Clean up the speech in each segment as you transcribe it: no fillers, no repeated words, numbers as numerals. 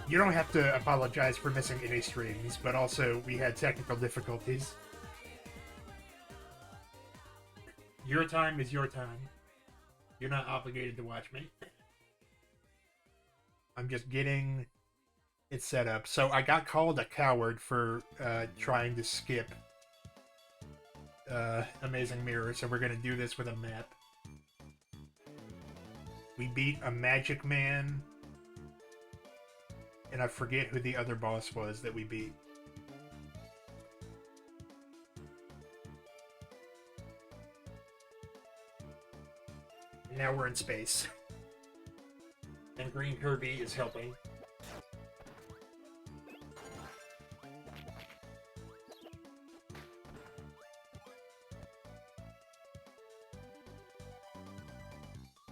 You don't have to apologize for missing any streams, but also we had technical difficulties. Your time is your time. You're not obligated to watch me. I'm just getting it set up. So I got called a coward for trying to skip Amazing Mirror, so we're going to do this with a map. We beat a Magic Man, and I forget who the other boss was that we beat. And now we're in space. And Green Kirby is helping.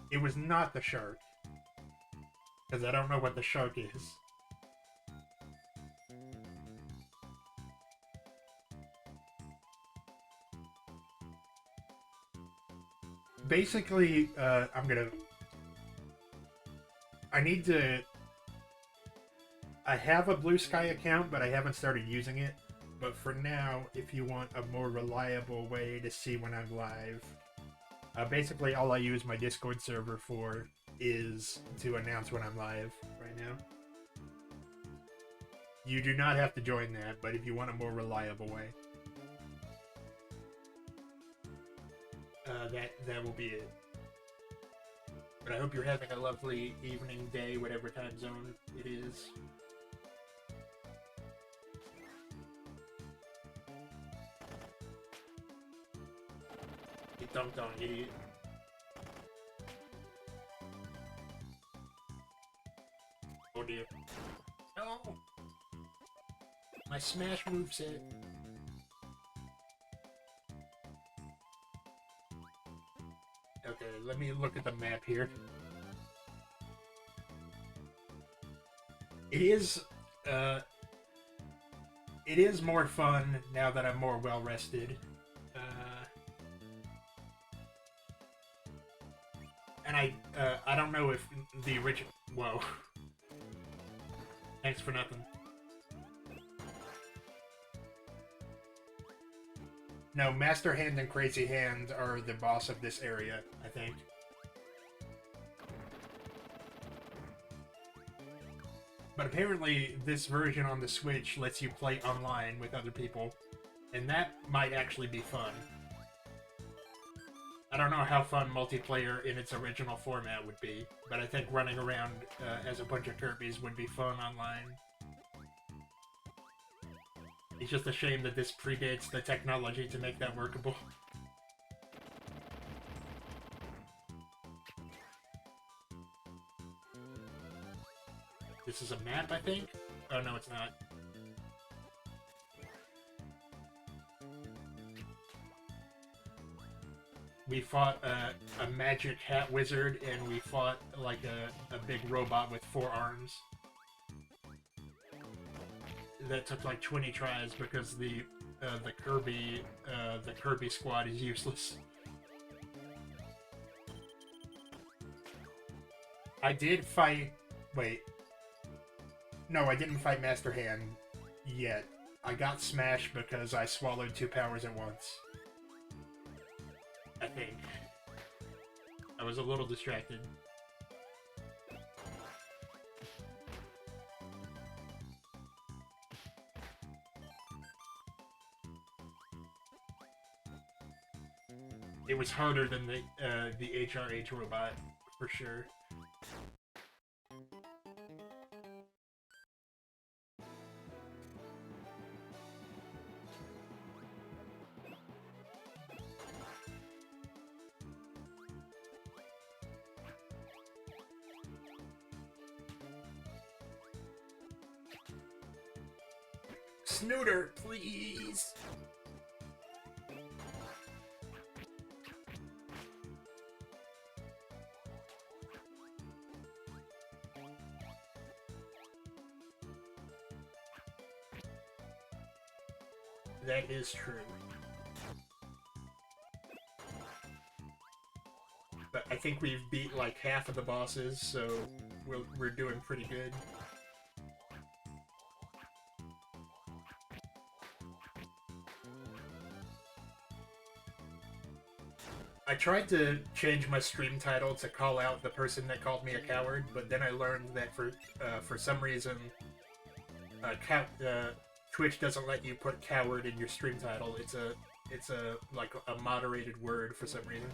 It was not the shark. Because I don't know what the shark is. Basically, I have a Blue Sky account, but I haven't started using it. But for now, if you want a more reliable way to see when I'm live, basically all I use my Discord server for is to announce when I'm live right now. You do not have to join that, but if you want a more reliable way, that will be it. But I hope you're having a lovely evening, day, whatever time zone it is. Get dunked on, idiot. Oh dear. No! My smash moveset. Okay, let me look at the map here. It is more fun now that I'm more well rested. I don't know if the original... Whoa. Thanks for nothing. No, Master Hand and Crazy Hand are the boss of this area, I think. But apparently, this version on the Switch lets you play online with other people, and that might actually be fun. I don't know how fun multiplayer in its original format would be, but I think running around as a bunch of Kirbys would be fun online. It's just a shame that this predates the technology to make that workable. This is a map, I think? Oh, no, it's not. We fought a magic hat wizard, and we fought like a big robot with 4 arms. That took like 20 tries because the Kirby squad is useless. I did fight. Wait. No, I didn't fight Master Hand yet. I got smashed because I swallowed 2 powers at once. I think. I was a little distracted. It was harder than the HRH robot, for sure. Snooter, please! That is true. But I think we've beat like half of the bosses, so we're doing pretty good. I tried to change my stream title to call out the person that called me a coward, but then I learned that for some reason, Twitch doesn't let you put coward in your stream title. It's a like a moderated word for some reason.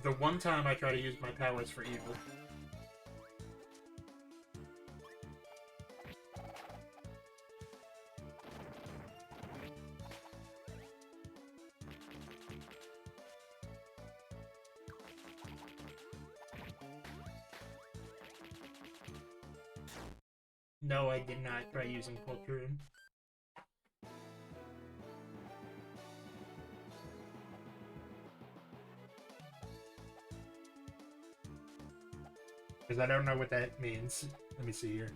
The one time I try to use my powers for evil. No, I did not try using Poltroon. Because I don't know what that means. Let me see here.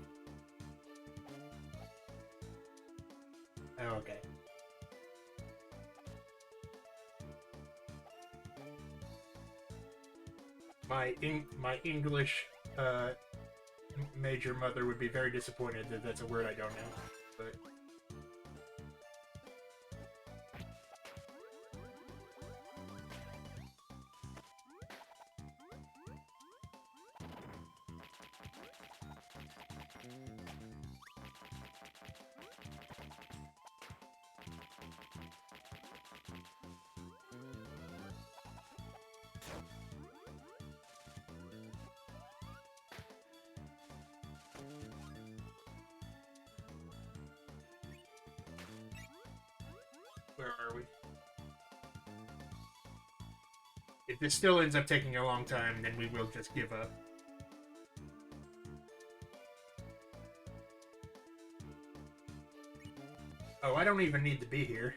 Oh, okay. My English major mother would be very disappointed that that's a word I don't know, but... Where are we? If this still ends up taking a long time, then we will just give up. Oh, I don't even need to be here.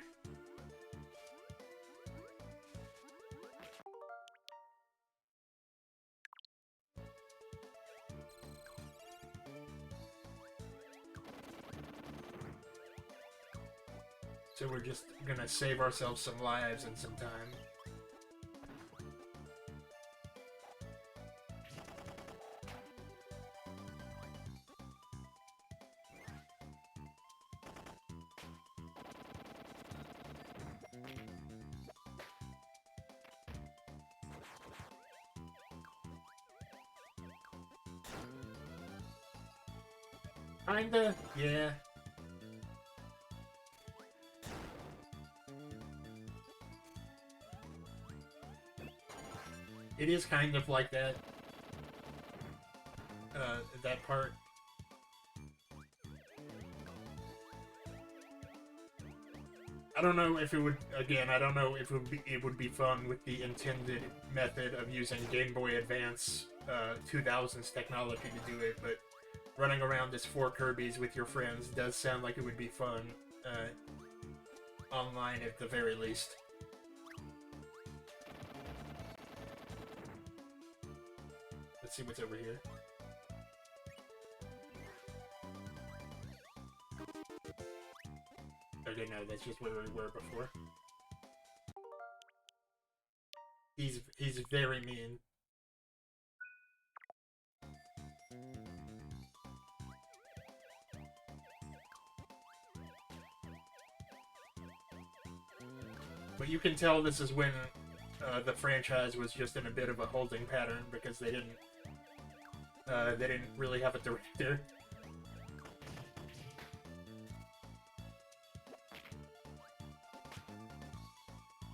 So we're just gonna save ourselves some lives and some time. Kinda, yeah. It is kind of like that. That part. I don't know if it would. Again, I don't know if it would be fun with the intended method of using Game Boy Advance 2000s technology to do it, but running around as 4 Kirby's with your friends does sound like it would be fun online at the very least. Let's see what's over here. Okay, no, that's just where we were before. He's very mean. But you can tell this is when the franchise was just in a bit of a holding pattern because they didn't really have a director.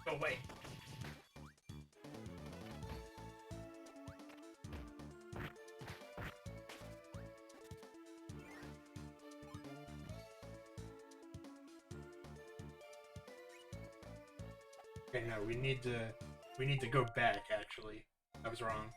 Oh wait. Okay, no, we need to go back, actually. I was wrong.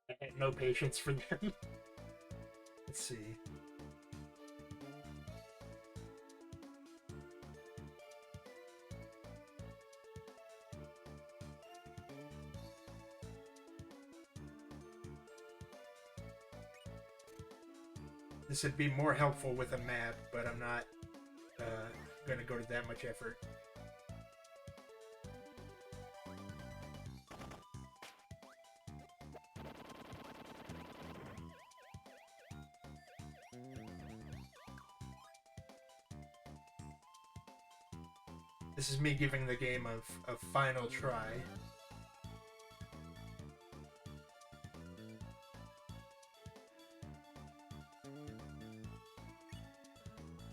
I had no patience for them. Let's see. This would be more helpful with a map, but I'm not gonna go to that much effort. This is me giving the game a final try.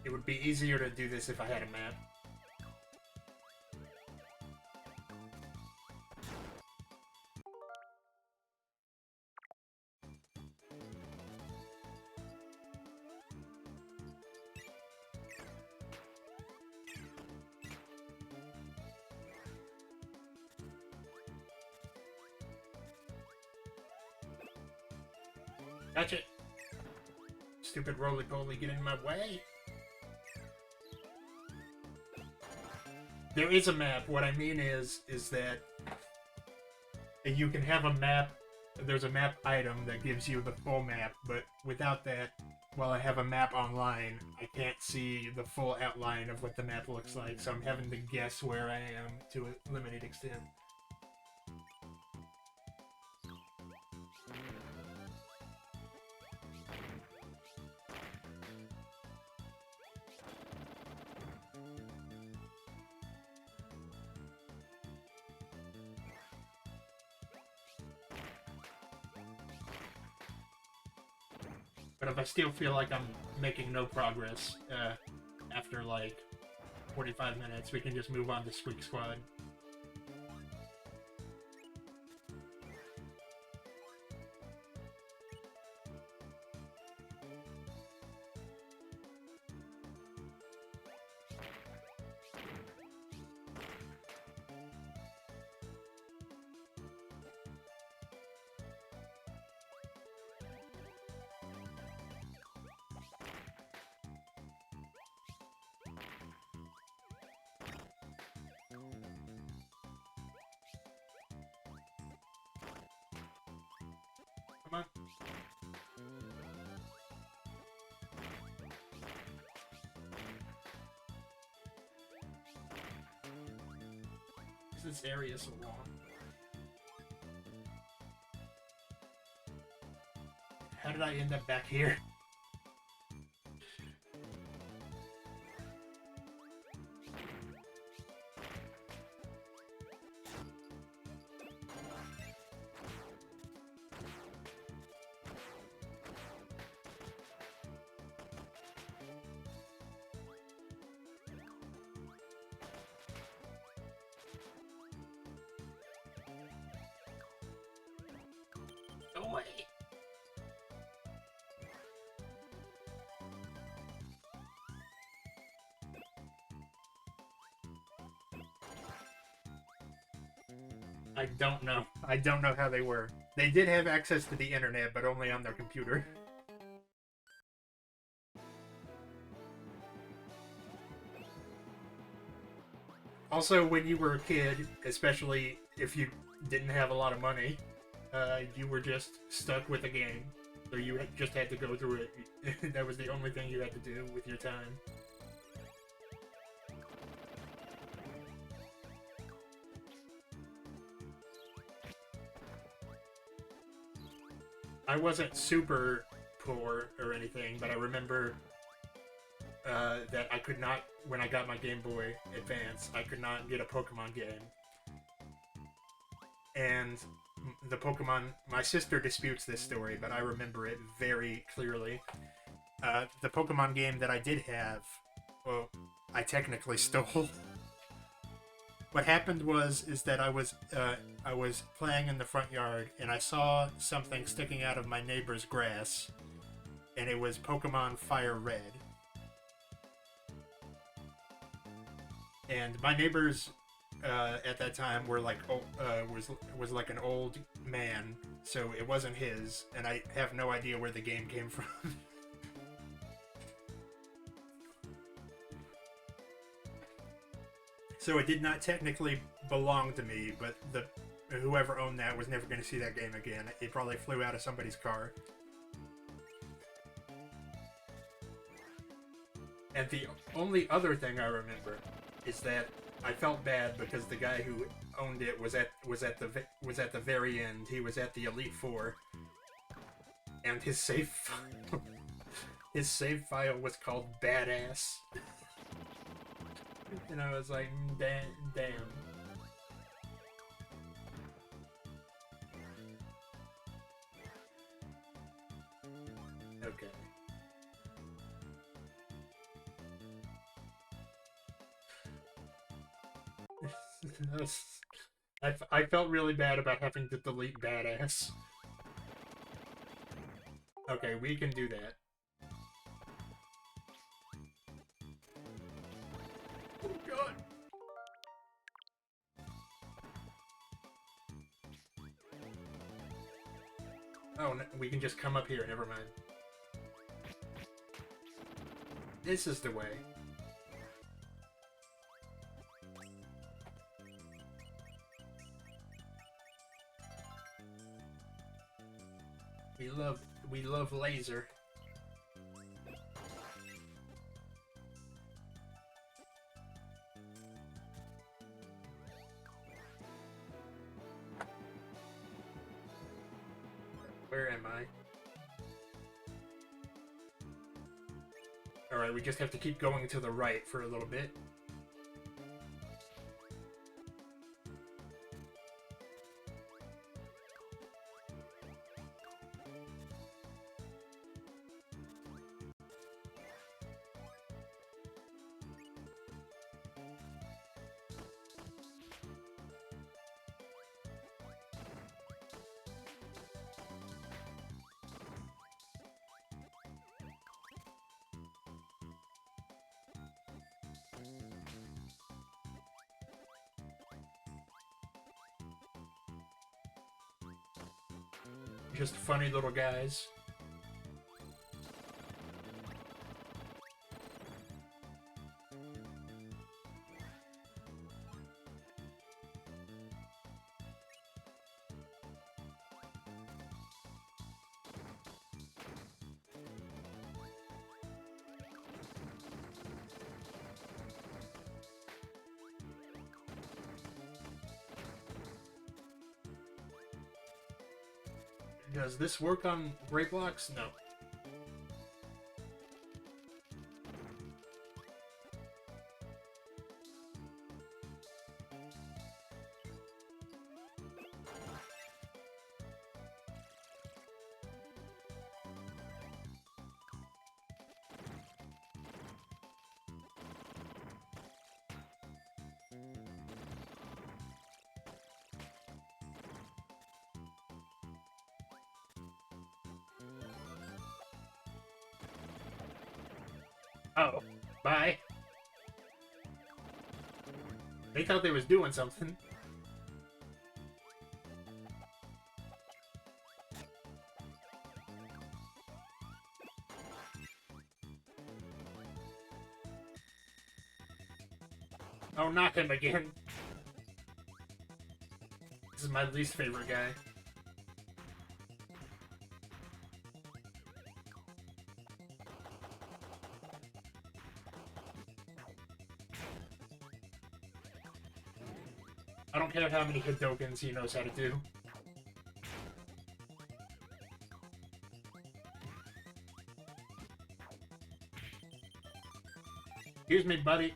It would be easier to do this if I had a map. Gotcha! Stupid roly-poly, get in my way! There is a map. What I mean is that you can have a map. There's a map item that gives you the full map, but without that, while I have a map online, I can't see the full outline of what the map looks like, so I'm having to guess where I am to a limited extent. But if I still feel like I'm making no progress after like 45 minutes, we can just move on to Squeak Squad. this area so long? How did I end up back here? Go away. I don't know. I don't know how they were. They did have access to the internet, but only on their computer. Also, when you were a kid, especially if you didn't have a lot of money, you were just stuck with a game. So you just had to go through it. That was the only thing you had to do with your time. I wasn't super poor or anything, but I remember that I could not, when I got my Game Boy Advance, I could not get a Pokemon game. And the Pokemon, my sister disputes this story, but I remember it very clearly. The Pokemon game that I did have, well, I technically stole. What happened is that I was playing in the front yard, and I saw something sticking out of my neighbor's grass, and it was Pokemon Fire Red. And my neighbors at that time were like was like an old man, so it wasn't his, and I have no idea where the game came from. So it did not technically belong to me, but whoever owned that was never going to see that game again. It probably flew out of somebody's car. And the only other thing I remember is that I felt bad because the guy who owned it was at the very end. He was at the Elite Four, and his save file was called Badass. And I was like, damn. Okay. I felt really bad about having to delete Badass. Okay, we can do that. Oh god! Oh, no, we can just come up here, never mind. This is the way. We love laser. Where am I? Alright, we just have to keep going to the right for a little bit. Just funny little guys. Does this work on gray blocks? No. Oh, bye. They thought they was doing something. Oh, not him again. This is my least favorite guy. I don't care how many Hadokens he knows how to do. Excuse me, buddy.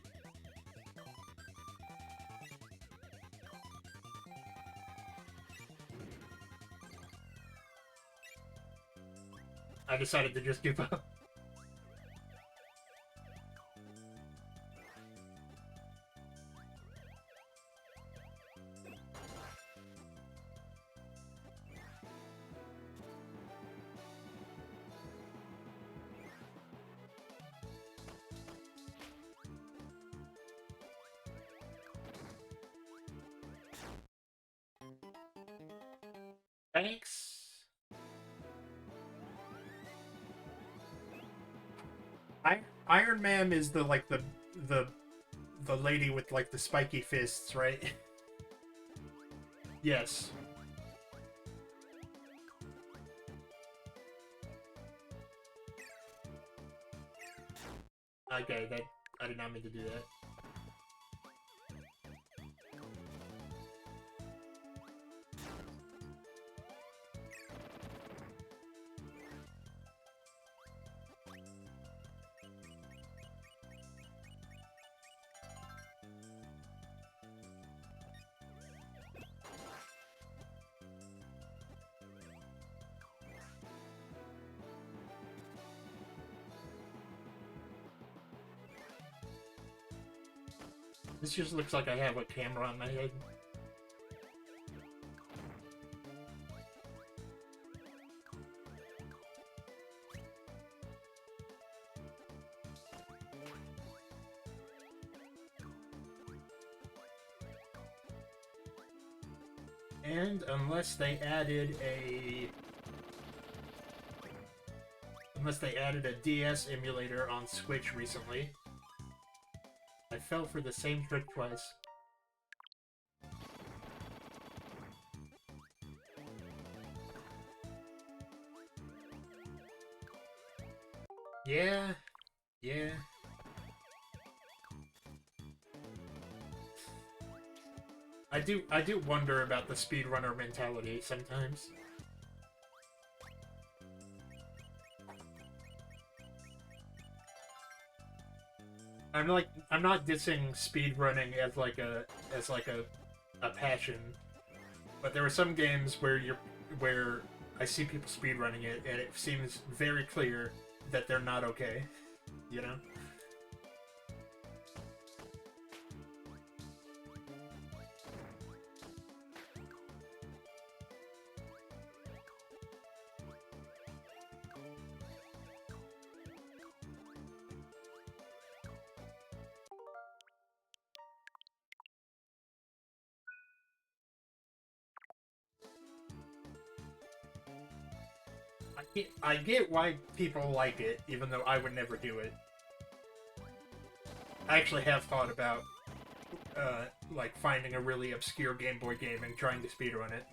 I decided to just give up. Thanks. Iron Man is the the lady with like the spiky fists, right? Yes. Okay, that I did not mean to do that. This just looks like I have a camera on my head. And unless they added a DS emulator on Switch recently, I fell for the same trick twice. Yeah. I do wonder about the speedrunner mentality sometimes. I'm not dissing speedrunning as a passion, but there are some games where I see people speedrunning it and it seems very clear that they're not okay, you know? I get why people like it, even though I would never do it. I actually have thought about, like, finding a really obscure Game Boy game and trying to speedrun it.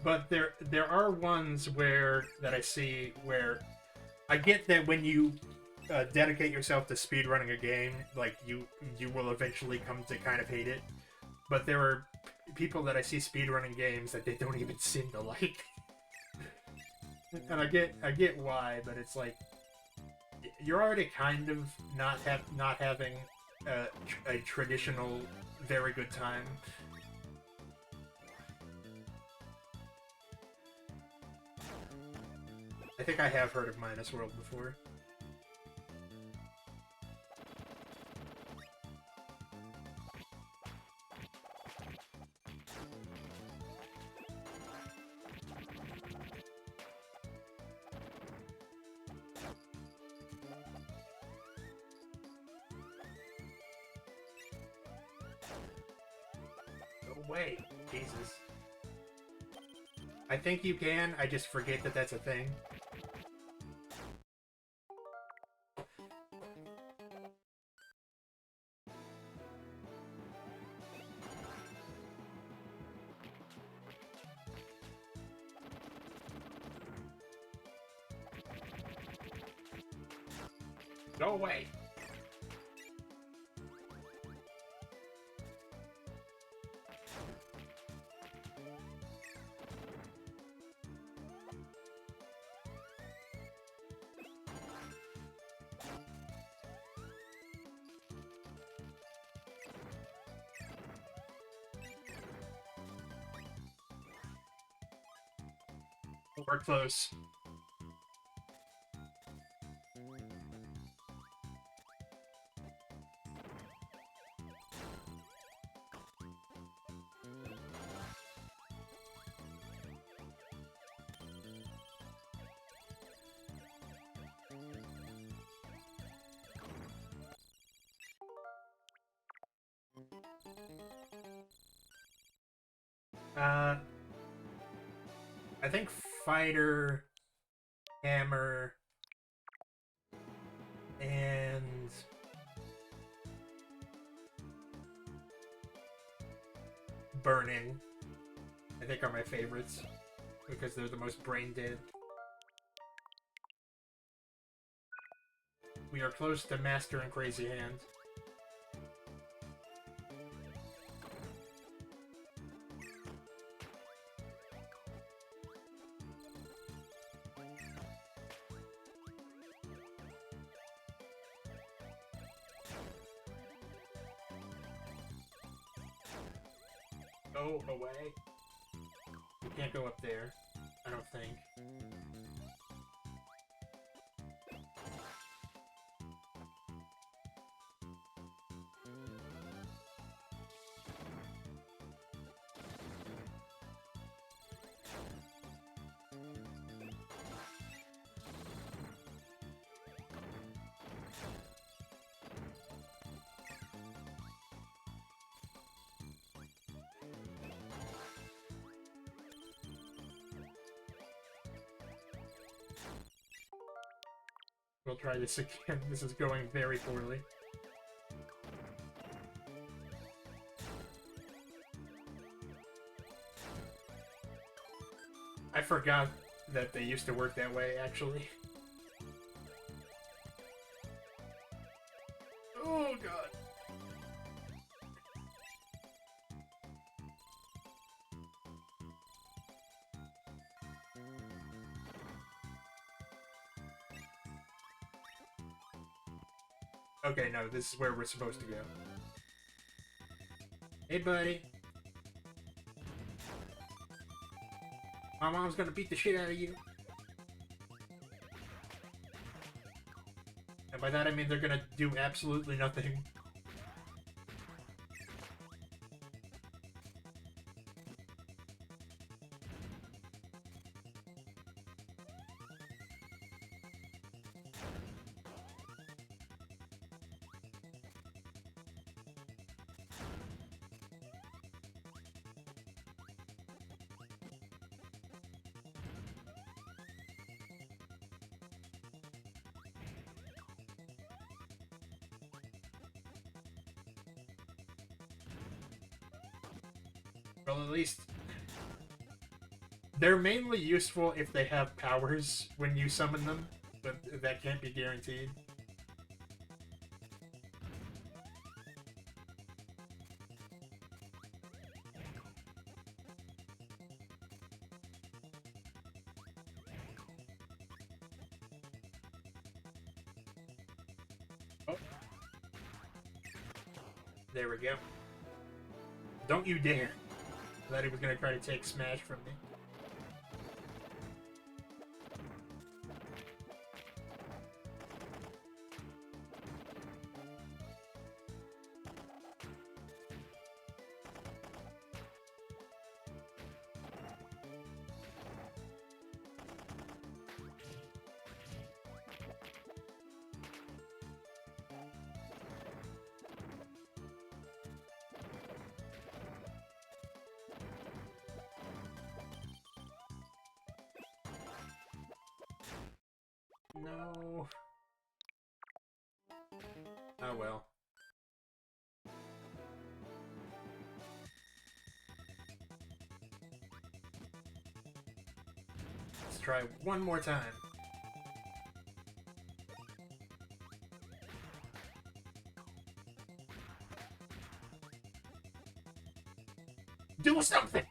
But there are ones where that I see where I get that when you dedicate yourself to speedrunning a game, like you will eventually come to kind of hate it. But there are people that I see speedrunning games that they don't even seem to like, and I get why, but it's like you're already kind of not having a traditional very good time. I think I have heard of Minus World before. No way. Jesus. I think you can, I just forget that that's a thing. Go away. We're close. I think Fighter, Hammer, and Burning, I think are my favorites because they're the most brain dead. We are close to Master and Crazy Hand. Go away. You can't go up there, I don't think. We'll try this again. This is going very poorly. I forgot that they used to work that way, actually. Oh, God. Okay, no, this is where we're supposed to go. Hey, buddy. My mom's gonna beat the shit out of you. And by that I mean they're gonna do absolutely nothing. Well, at least They're mainly useful if they have powers when you summon them, but that can't be guaranteed. Oh. There we go. Don't you dare. I thought he was going to try to take Smash from me. No. Oh well. Let's try one more time. Do something!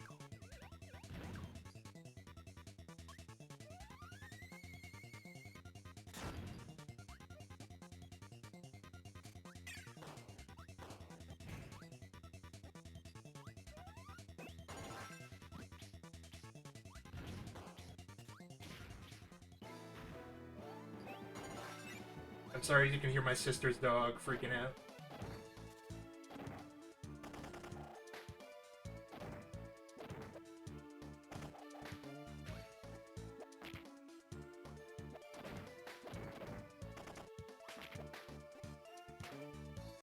I'm sorry you can hear my sister's dog freaking out.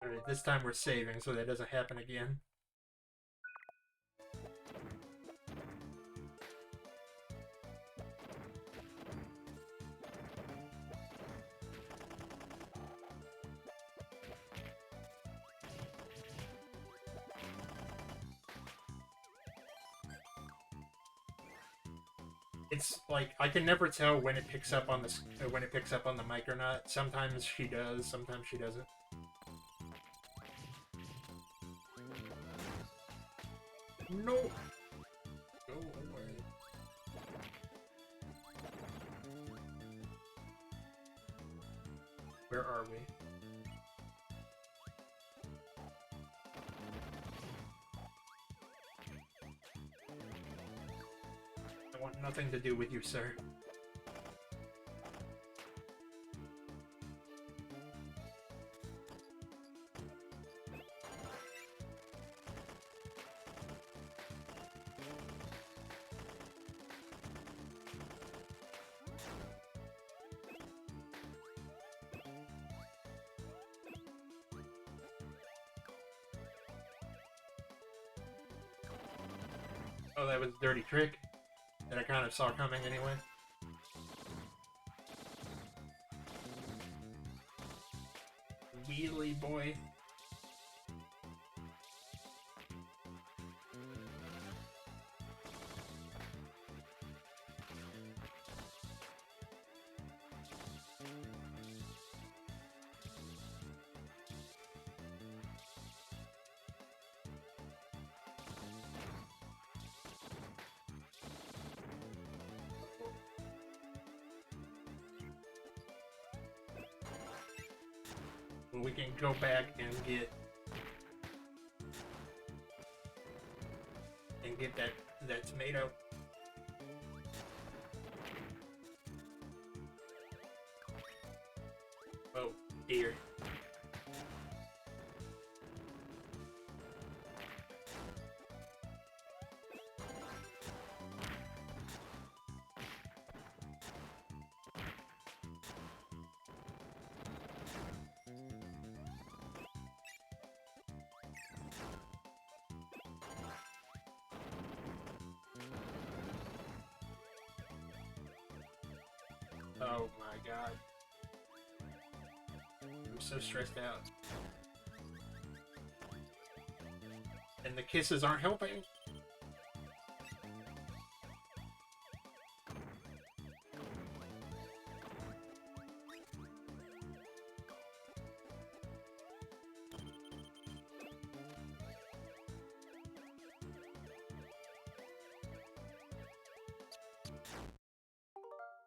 Alright, this time we're saving so that doesn't happen again. It's like I can never tell when it picks up on the mic or not. Sometimes she does, sometimes she doesn't. No. Go away. Where are we? I want nothing to do with you, sir. Oh, that was a dirty trick that I kind of saw coming anyway. Wheelie boy. We can go back and get that tomato. Oh dear. Oh my god. I'm so stressed out. And the kisses aren't helping.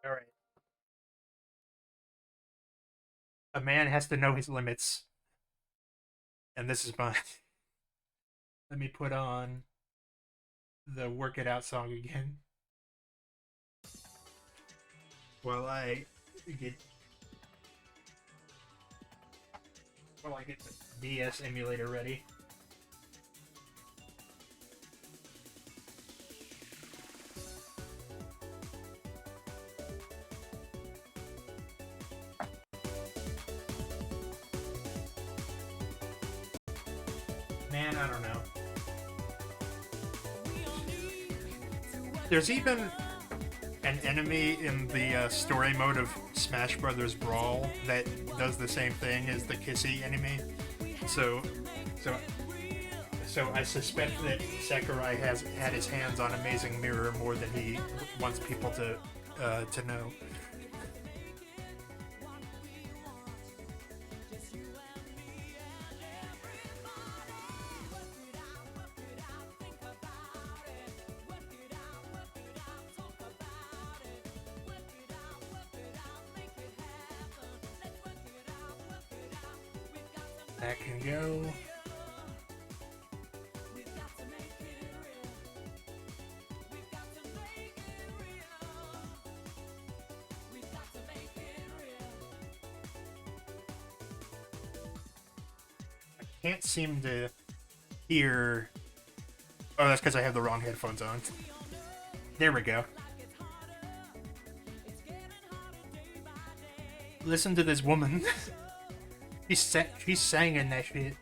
All right. A man has to know his limits, and this is mine. Let me put on the "Work It Out" song again while I get get the DS emulator ready. Man, I don't know. There's even an enemy in the story mode of Smash Brothers Brawl that does the same thing as the Kissy enemy. So, so, so I suspect that Sakurai has had his hands on Amazing Mirror more than he wants people to know. That can go. I can't seem to hear. Oh, that's because I have the wrong headphones on. There we go. Listen to this woman. She's singing that shit.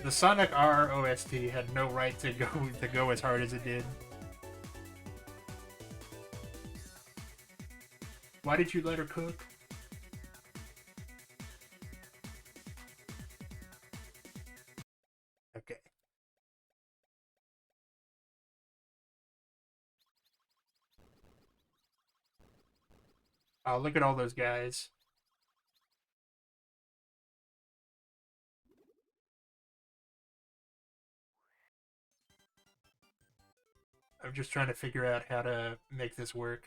The Sonic R OST had no right to go as hard as it did. Why did you let her cook? Okay. Oh, look at all those guys. I'm just trying to figure out how to make this work.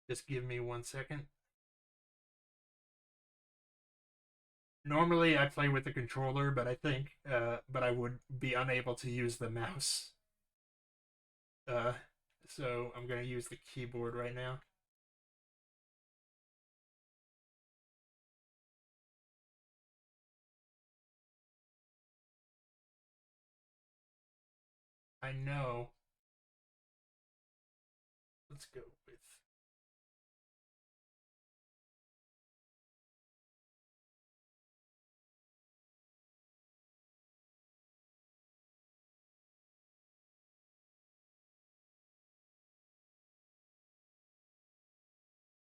Just give me 1 second. Normally I play with the controller, but but I would be unable to use the mouse. Uh, so I'm gonna use the keyboard right now. I know. Let's go with.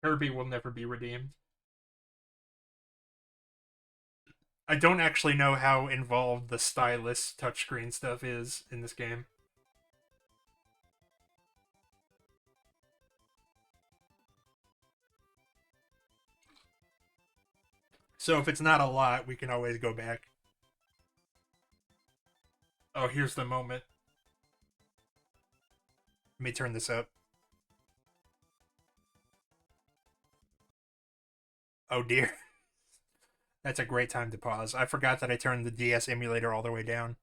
Kirby will never be redeemed. I don't actually know how involved the stylus touchscreen stuff is in this game. So if it's not a lot, we can always go back. Oh, here's the moment. Let me turn this up. Oh dear. That's a great time to pause. I forgot that I turned the DS emulator all the way down.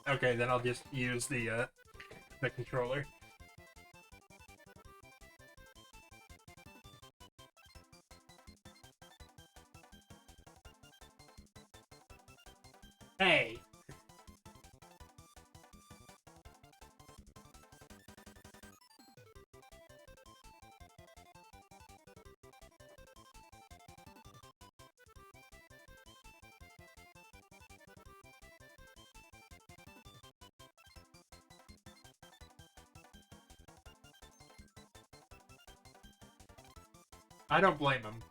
Okay, then I'll just use the controller. Hey! I don't blame him.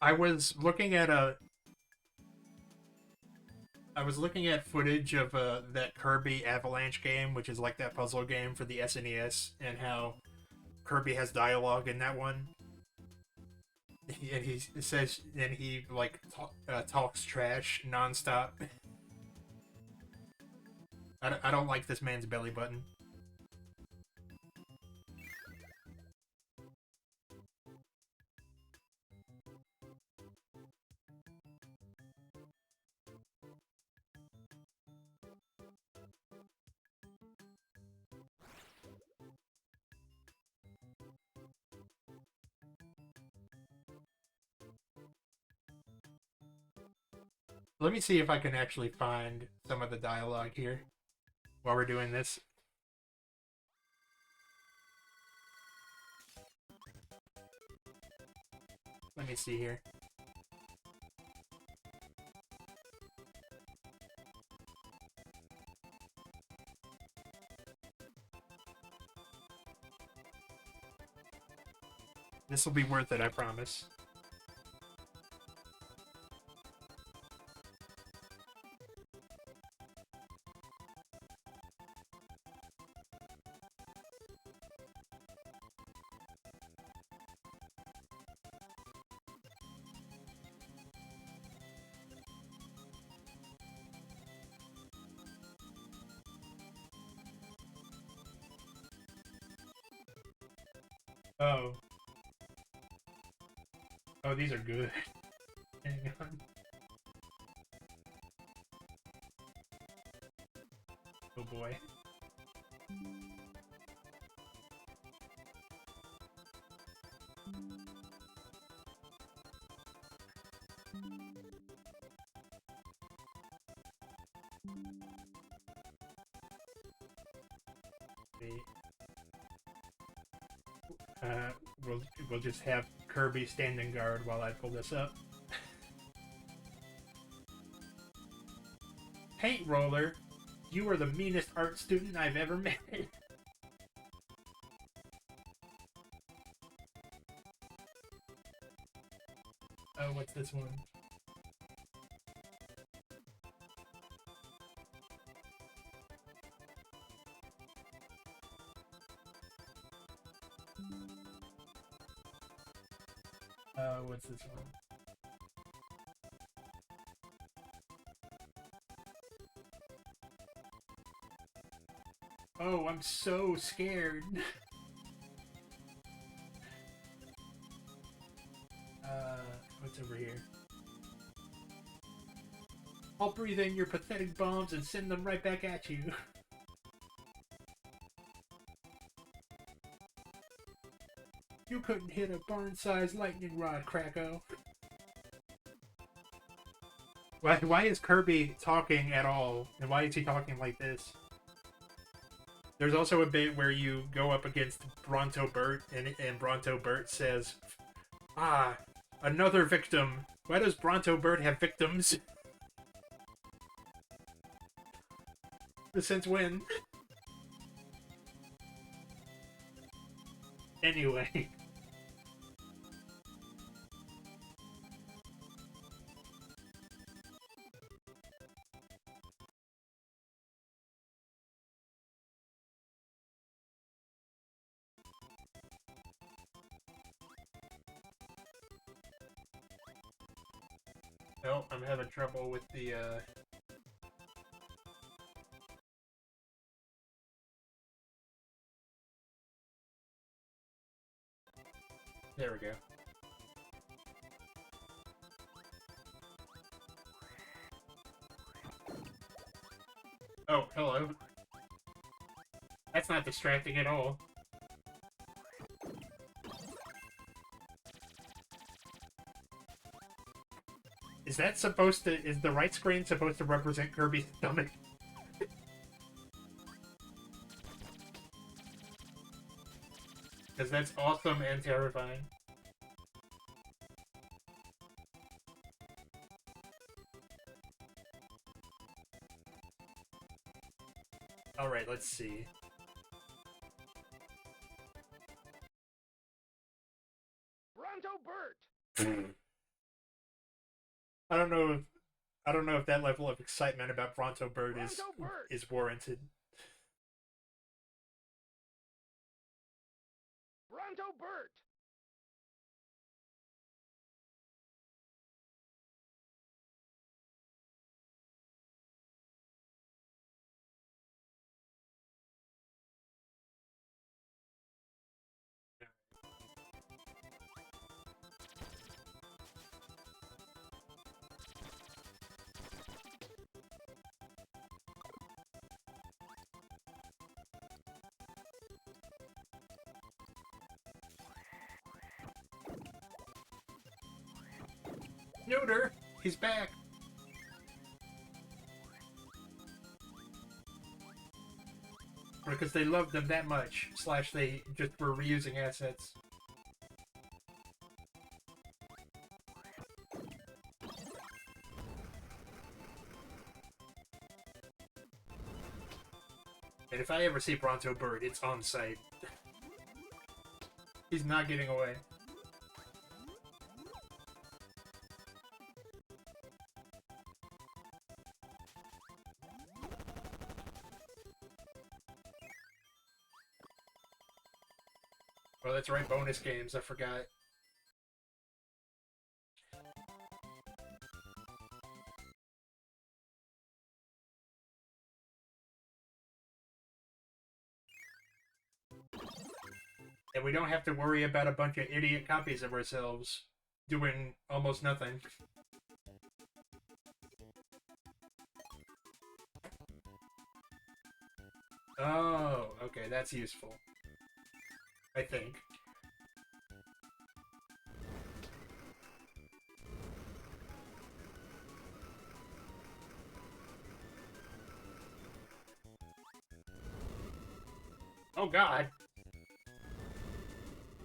I was looking at a I was looking at footage of that Kirby Avalanche game, which is like that puzzle game for the SNES, and how Kirby has dialogue in that one. And he says, and he like talks trash nonstop. I don't like this man's belly button. Let me see if I can actually find some of the dialogue here while we're doing this. Let me see here. This will be worth it, I promise. Oh. Oh, these are good. Hang on. Oh boy. Wait. Uh, we'll just have Kirby standing guard while I pull this up. Paint roller, you are the meanest art student I've ever met. Oh, what's this one? What's this one? Oh, I'm so scared. What's over here? I'll breathe in your pathetic bombs and send them right back at you. You couldn't hit a barn-sized lightning rod, Kracko. Why is Kirby talking at all? And why is he talking like this? There's also a bit where you go up against Bronto Burt, and Bronto Burt says, "Ah, another victim. Why does Bronto Burt have victims? Since when?" Anyway. No, I'm having trouble with the, There we go. Oh, hello. That's not distracting at all. Is that supposed to... Is the right screen supposed to represent Kirby's stomach? Because that's awesome and terrifying. Alright, let's see. Bronto Burt! I don't know if that level of excitement about Bronto Bird is warranted. Bronto Burt! Neuter! He's back! Because they loved them that much. / they just were reusing assets. And if I ever see Bronto Bird, it's on site. He's not getting away. Oh, that's right, bonus games, I forgot. And we don't have to worry about a bunch of idiot copies of ourselves doing almost nothing. Oh, okay, that's useful. I think. Oh god!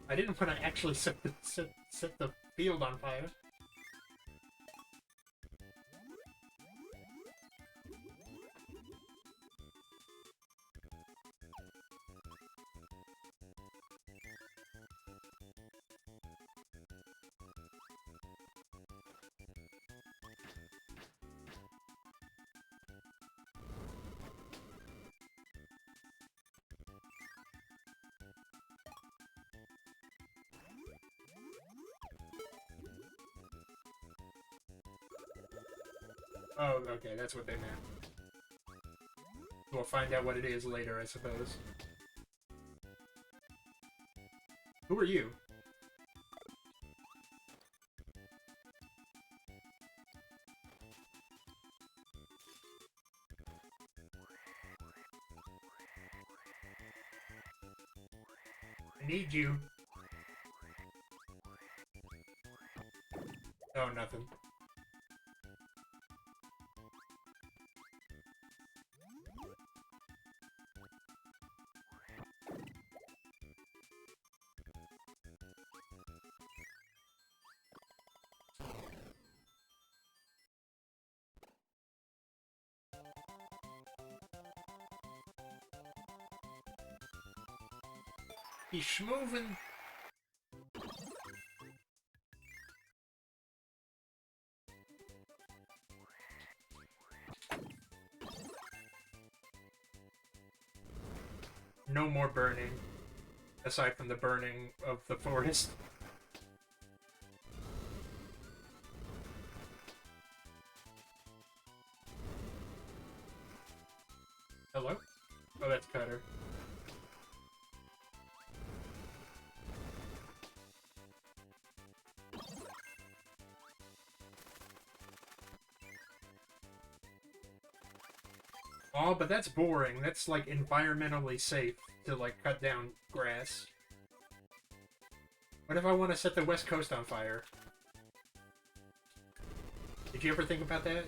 I didn't want to actually set the field on fire. Oh, okay, that's what they meant. We'll find out what it is later, I suppose. Who are you? I need you. Oh, nothing. He's schmovin'. No more burning. Aside from the burning of the forest. Hello? Oh, that's Cutter. Oh, but that's boring. That's, like, environmentally safe to, like, cut down grass. What if I want to set the West Coast on fire? Did you ever think about that?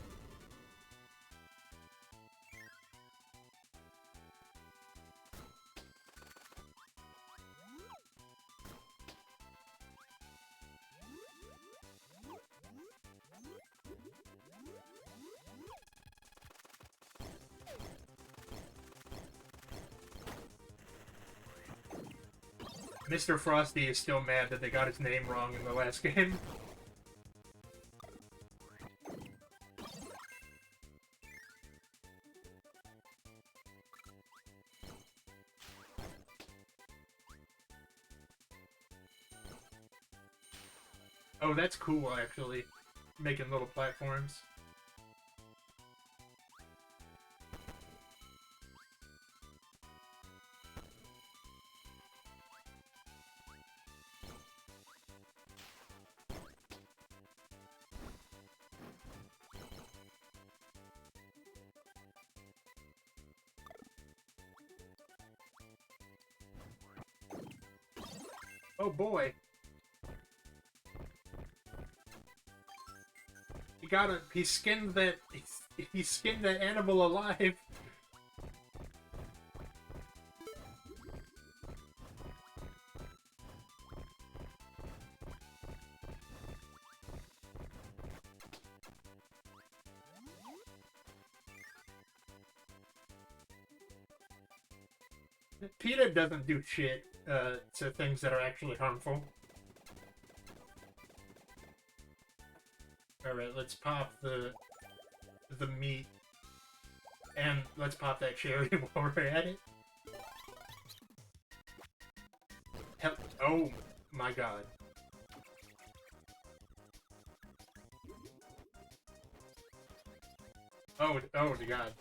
Mr. Frosty is still mad that they got his name wrong in the last game. Oh, that's cool, actually. Making little platforms. Oh boy. He skinned that animal alive. PETA doesn't do shit to things that are actually harmful. Alright, let's pop the meat. And let's pop that cherry while we're at it. Oh my god. Oh the god.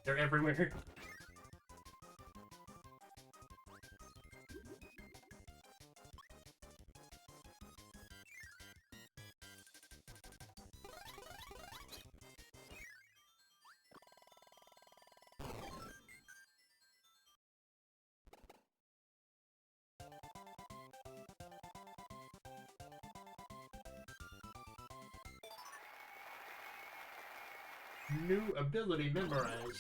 They're everywhere. New ability memorized.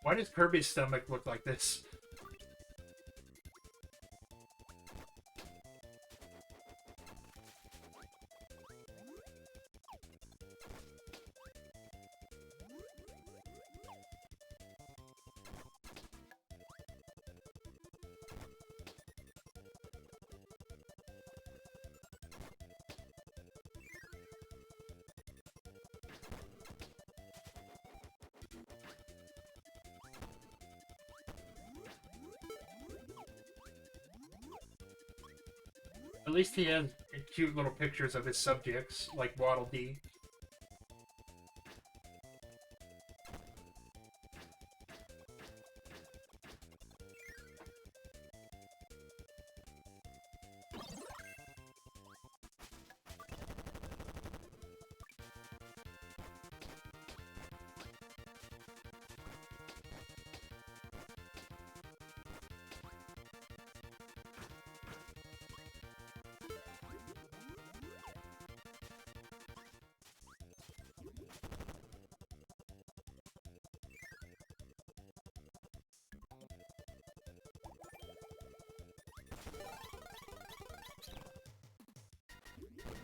Why does Kirby's stomach look like this? At least he has cute little pictures of his subjects, like Waddle Dee.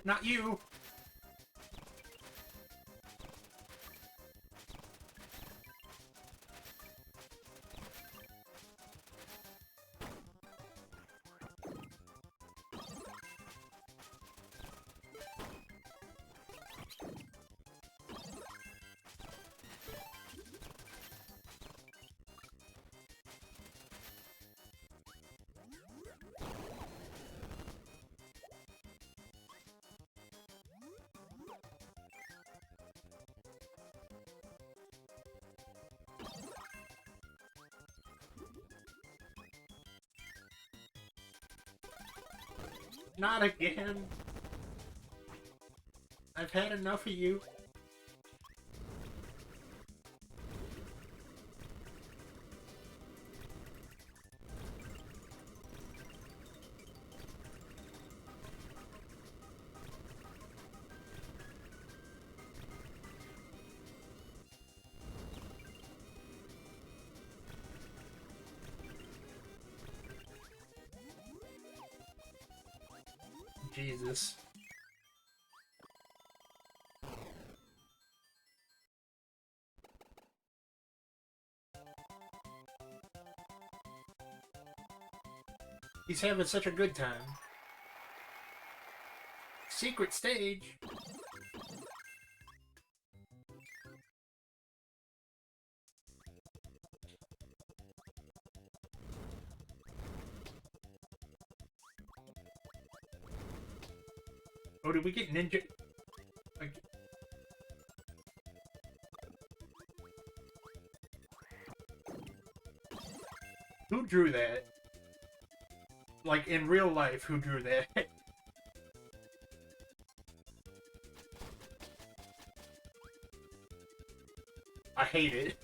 Not you! Not again. I've had enough of you. Jesus. He's having such a good time. Secret stage. Oh, did we get ninja? Like, who drew that? Like, in real life, who drew that? I hate it.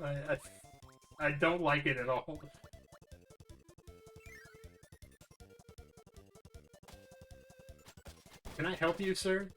I, I don't like it at all. Can I help you, sir?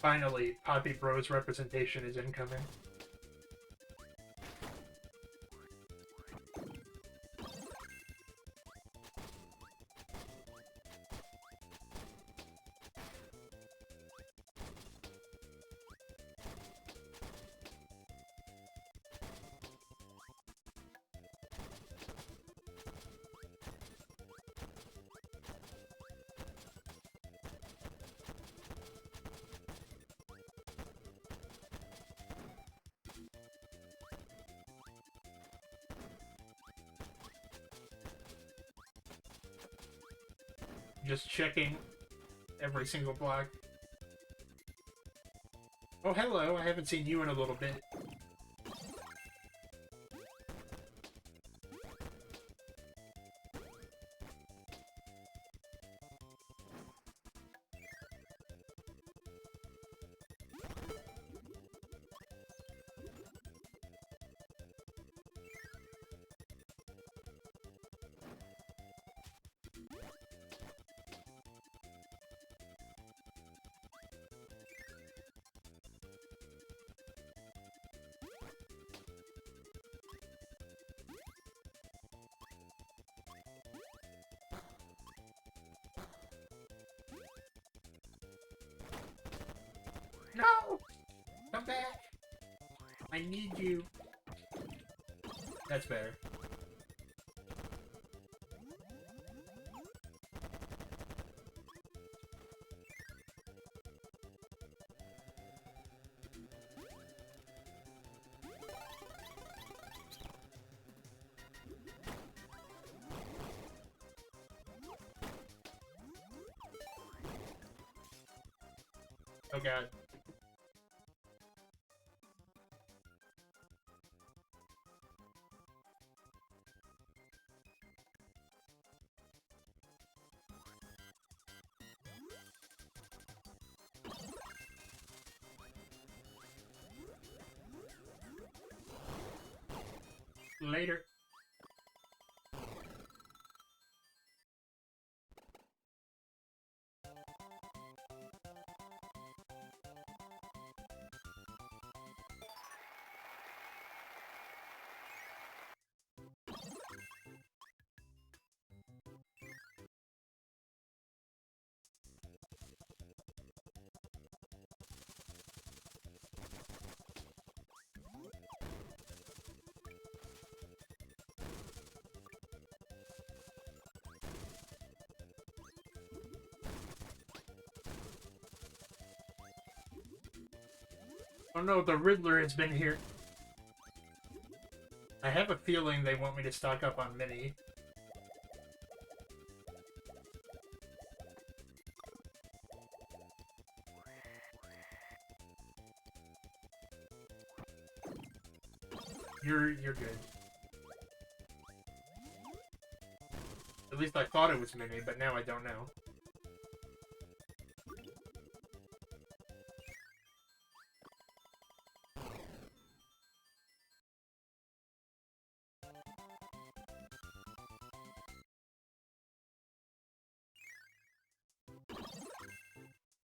Finally, Poppy Bros representation is incoming. Just checking every single block. Oh, hello. I haven't seen you in a little bit. No! Come back! I need you. That's better. Oh god. Later. Oh no, the Riddler has been here. I have a feeling they want me to stock up on Minnie. You're good. At least I thought it was Minnie, but now I don't know.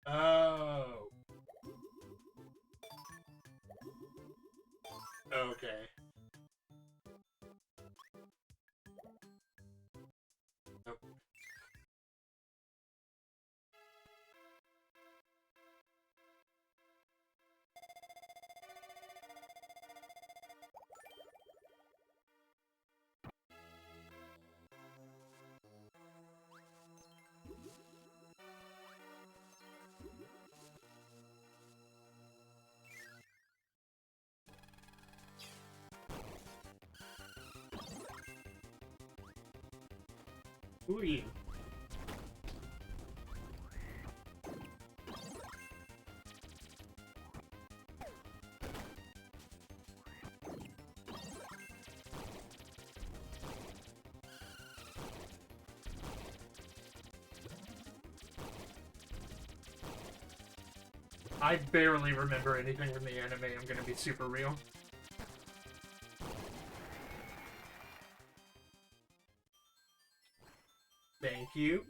Oh. Okay. Nope. Who are you? I barely remember anything from the anime, I'm gonna be super real. Thank you.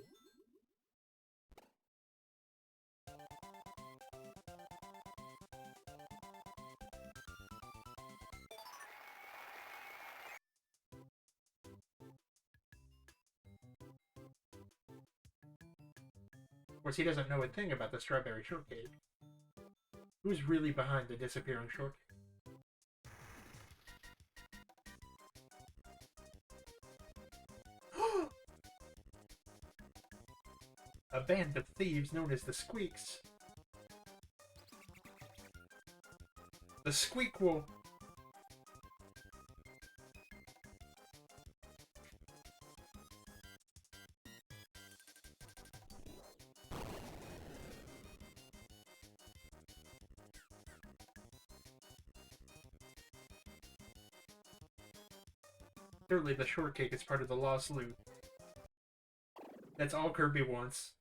Of course, he doesn't know a thing about the strawberry shortcake. Who's really behind the disappearing shortcake? A band of thieves known as the Squeaks. The Squeak will... Surely the shortcake is part of the lost loot. That's all Kirby wants.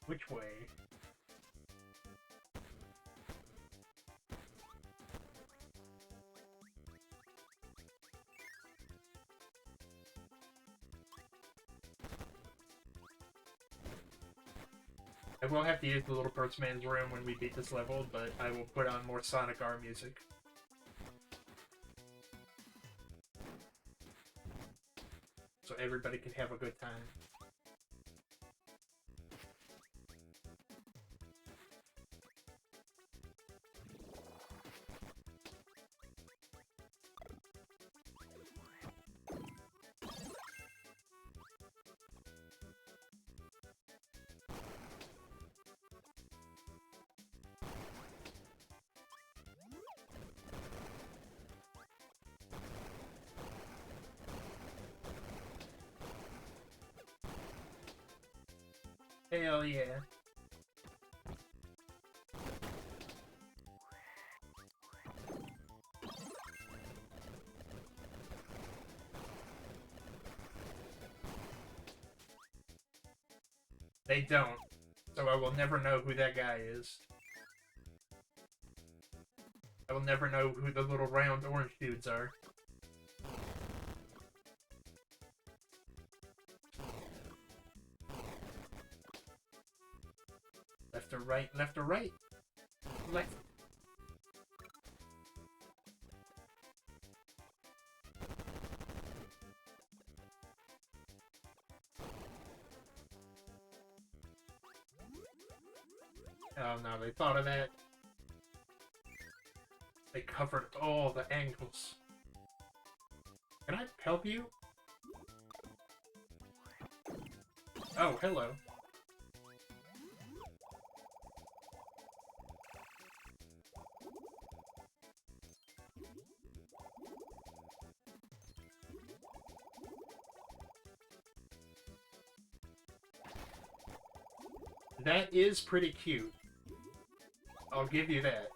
Which way? I will have to use the Little Postman's room when we beat this level, but I will put on more Sonic R music. So everybody can have a good time. Hell yeah. They don't, so I will never know who that guy is. I will never know who the little round orange dudes are. Left or right, left or right. Left. Oh no, they thought of that. They covered all the angles. Can I help you? Oh, hello. That is pretty cute. I'll give you that.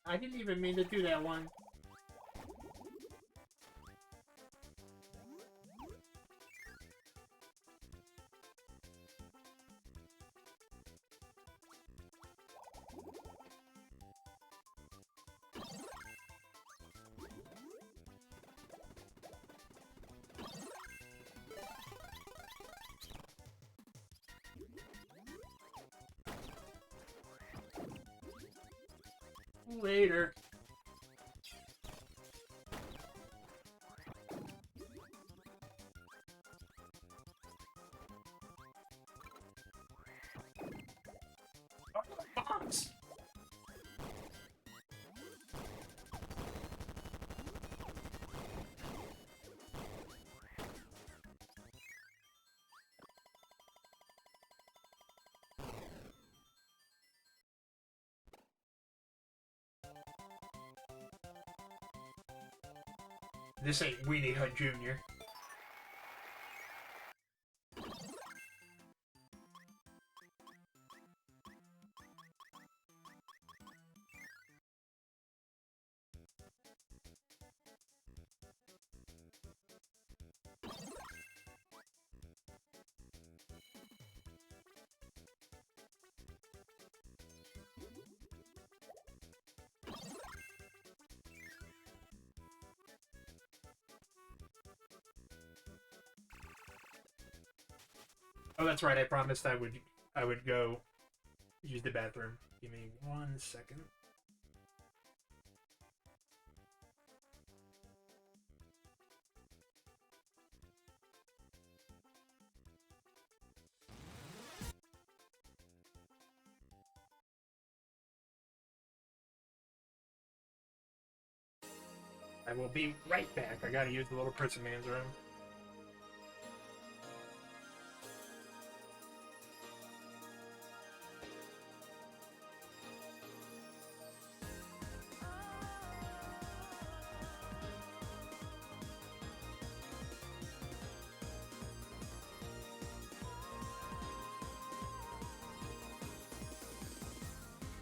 I didn't even mean to do that one. Later. Box. This ain't Weenie Hut Jr. Oh, that's right. I promised I would go use the bathroom. Give me 1 second. I will be right back. I gotta use the little person man's room.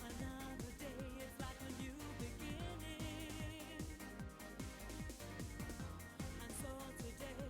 Another day is like a new beginning. And so today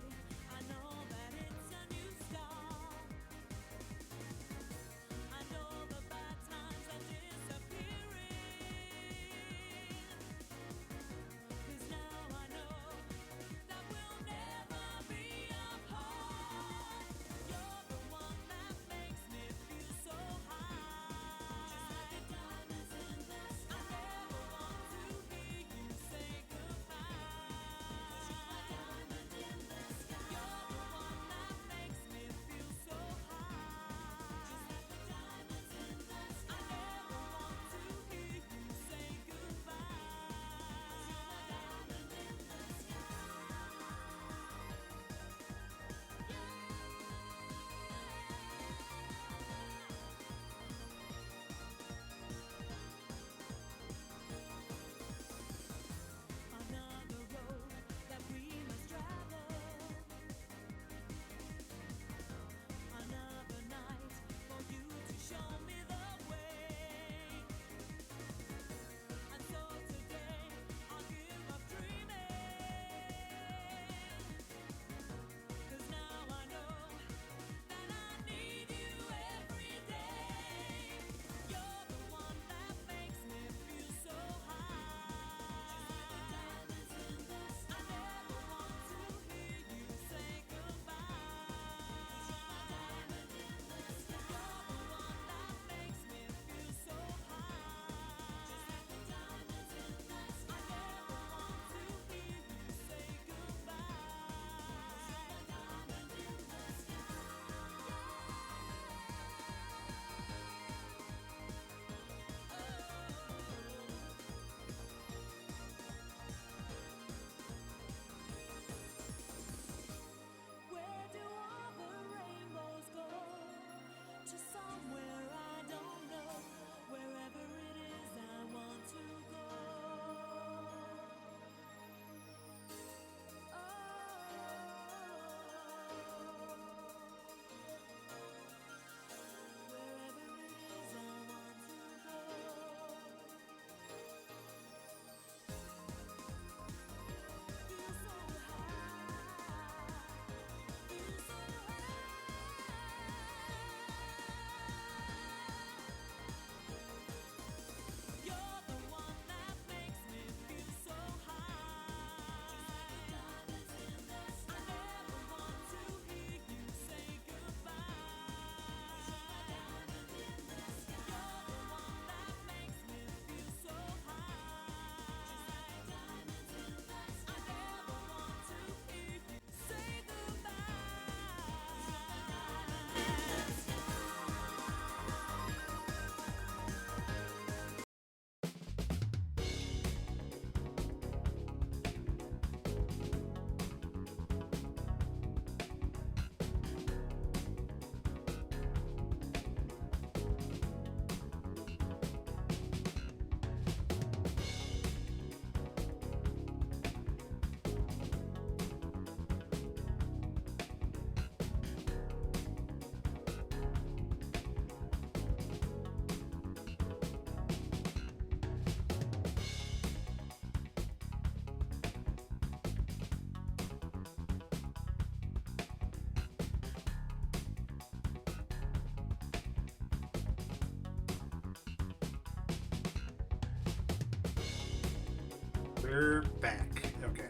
We're back. Okay.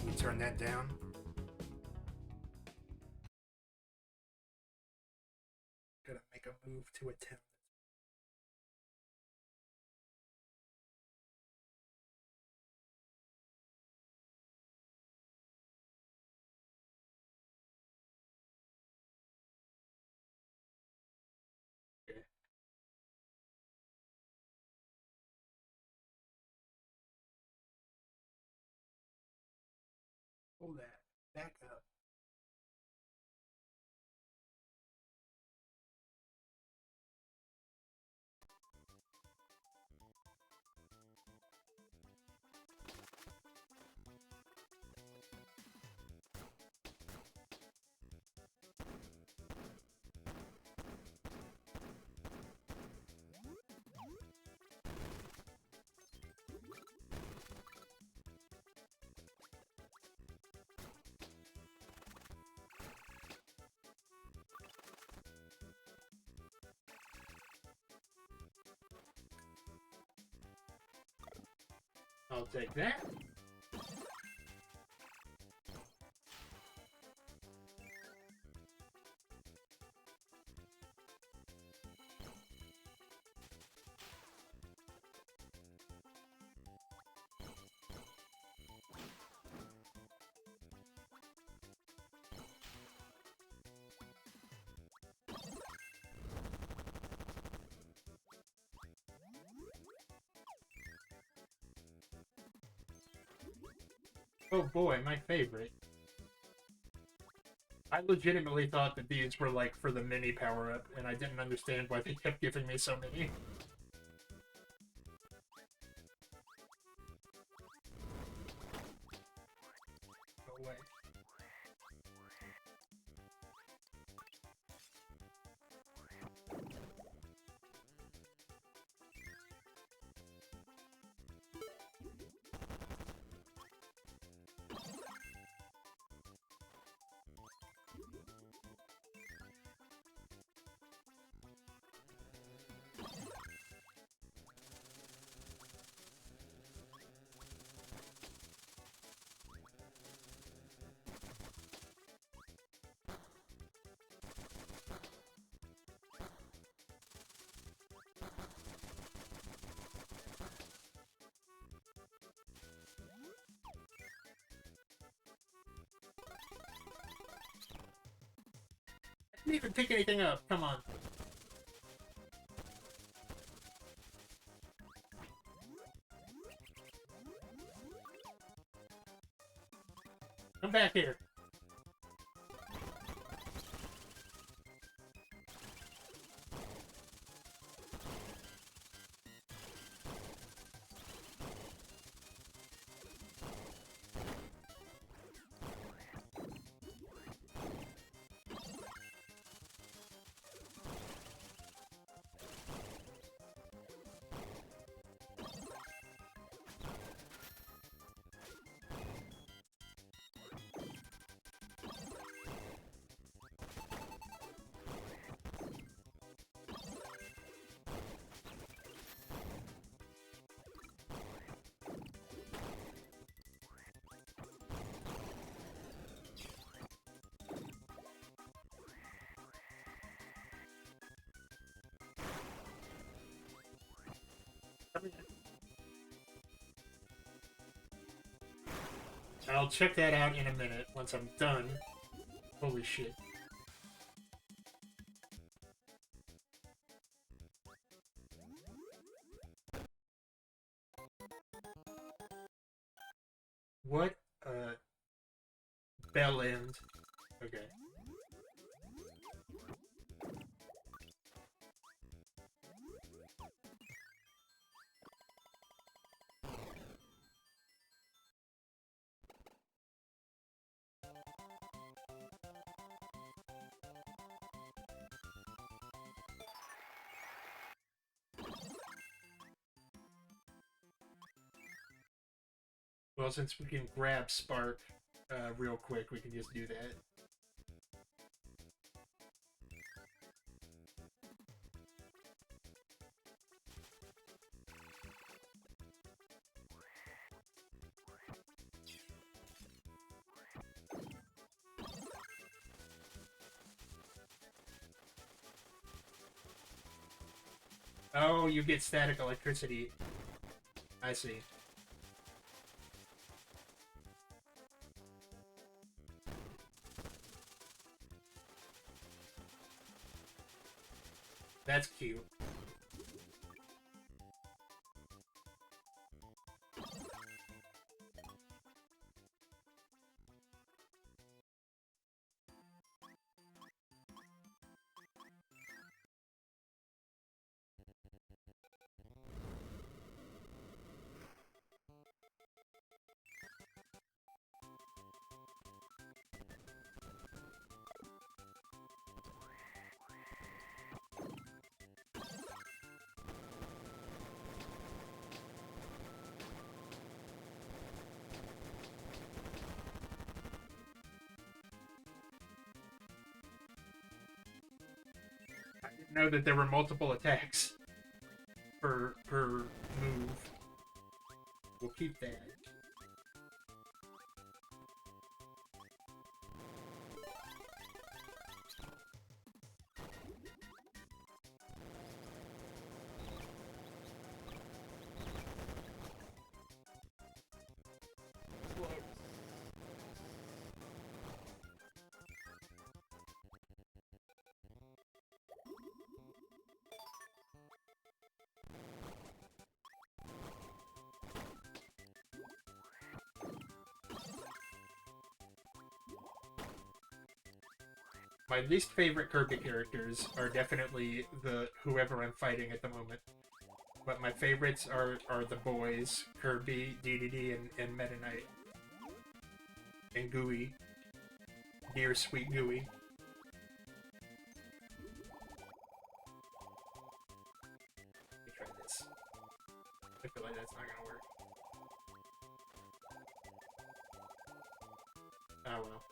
We turn that down. Gotta make a move to a town. Okay. Pull that back up. I'll take that. Oh boy, my favorite. I legitimately thought that these were like for the mini power-up, and I didn't understand why they kept giving me so many. Go away. I didn't even pick anything up. Come on. Come back here. I'll check that out in a minute once I'm done. Holy shit. What a bell end. Okay. Well, since we can grab Spark real quick, we can just do that. Oh, you get static electricity. I see. That's cute. I didn't know that there were multiple attacks per move. We'll keep that. My least favorite Kirby characters are definitely the whoever I'm fighting at the moment. But my favorites are the boys, Kirby, DDD, and Meta Knight. And Gooey. Dear sweet Gooey. Let me try this. I feel like that's not gonna work. Oh well.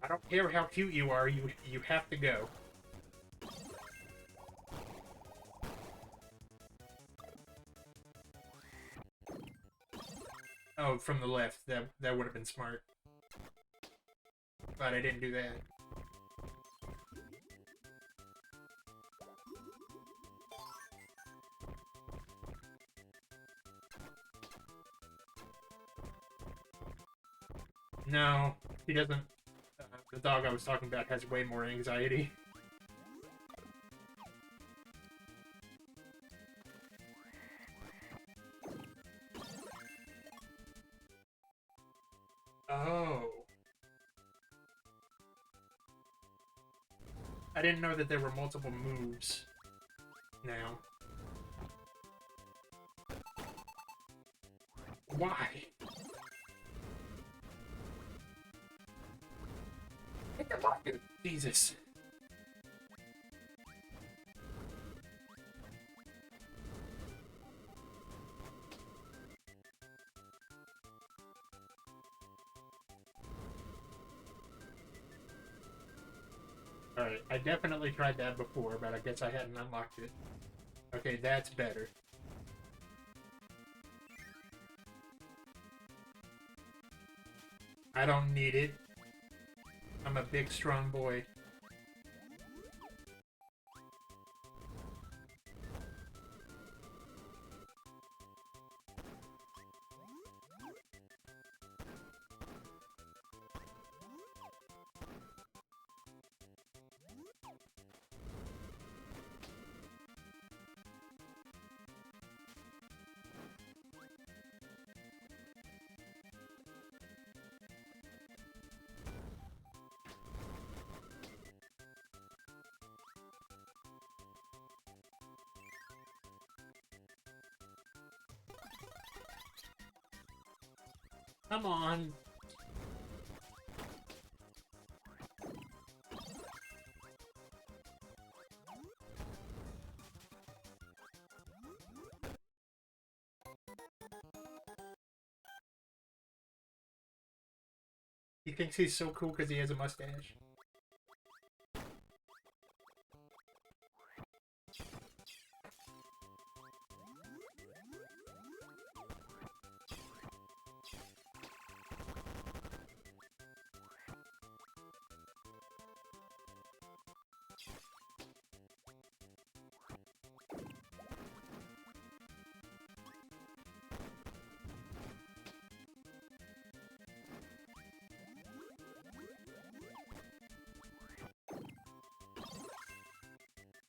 I don't care how cute you are, you have to go. Oh, from the left. That would have been smart. But I didn't do that. No, he doesn't. The dog I was talking about has way more anxiety. Oh. I didn't know that there were multiple moves now. Why? Hit the button! Jesus. Alright, I definitely tried that before, but I guess I hadn't unlocked it. Okay, that's better. I don't need it. I'm a big, strong boy. Come on. He thinks he's so cool because he has a mustache.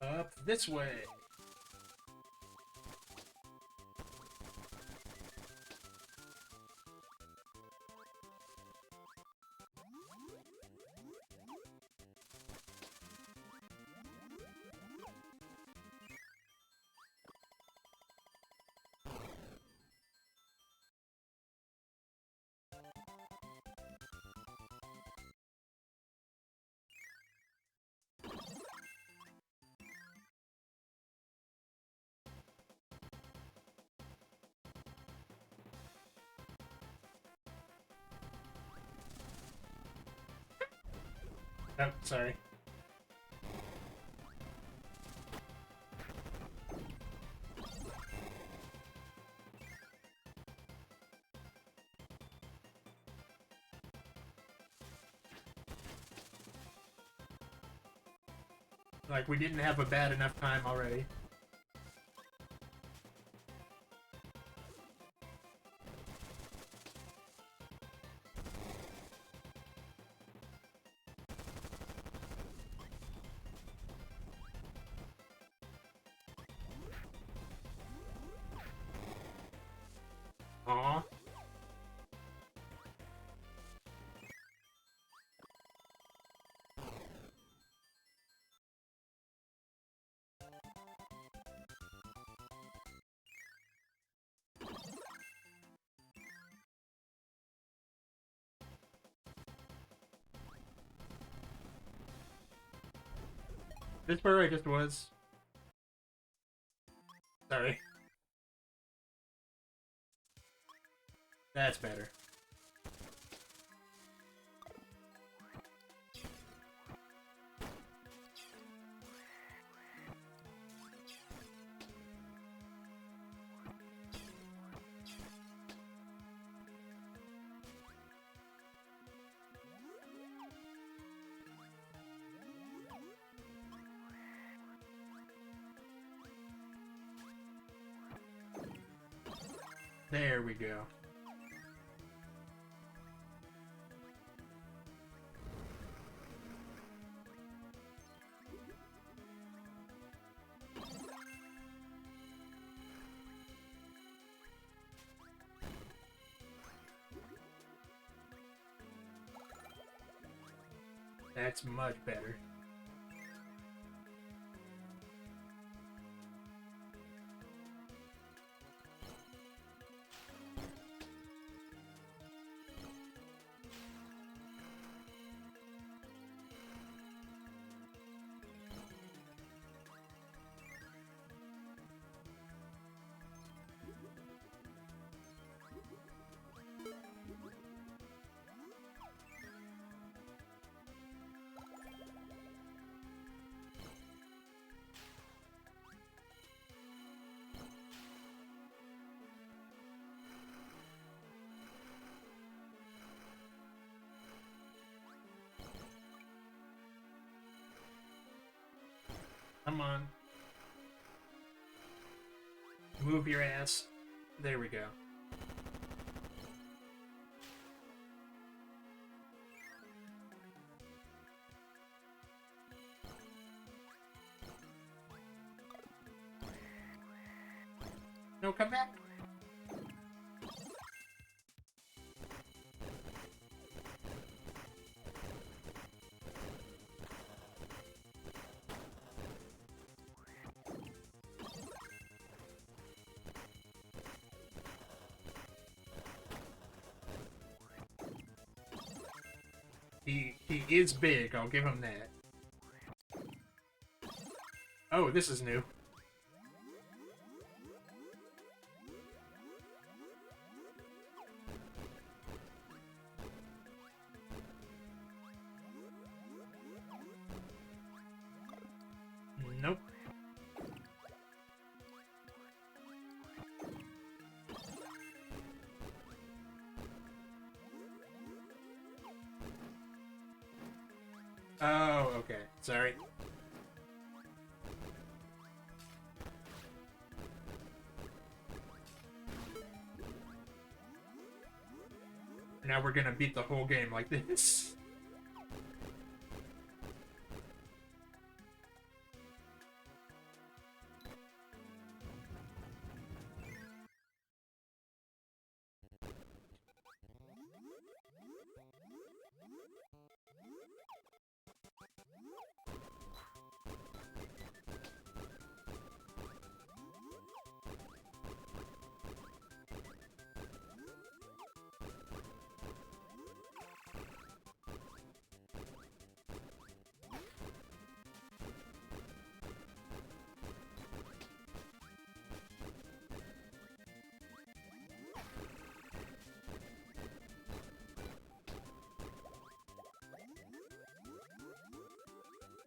Up this way. Oh, sorry. Like, we didn't have a bad enough time already. Aw. This where I just was. Sorry. That's better. There we go. That's much better. Come on. Move your ass. There we go. No, come back. He is big, I'll give him that. Oh, this is new. Nope. Oh, okay. Sorry. Now we're gonna beat the whole game like this.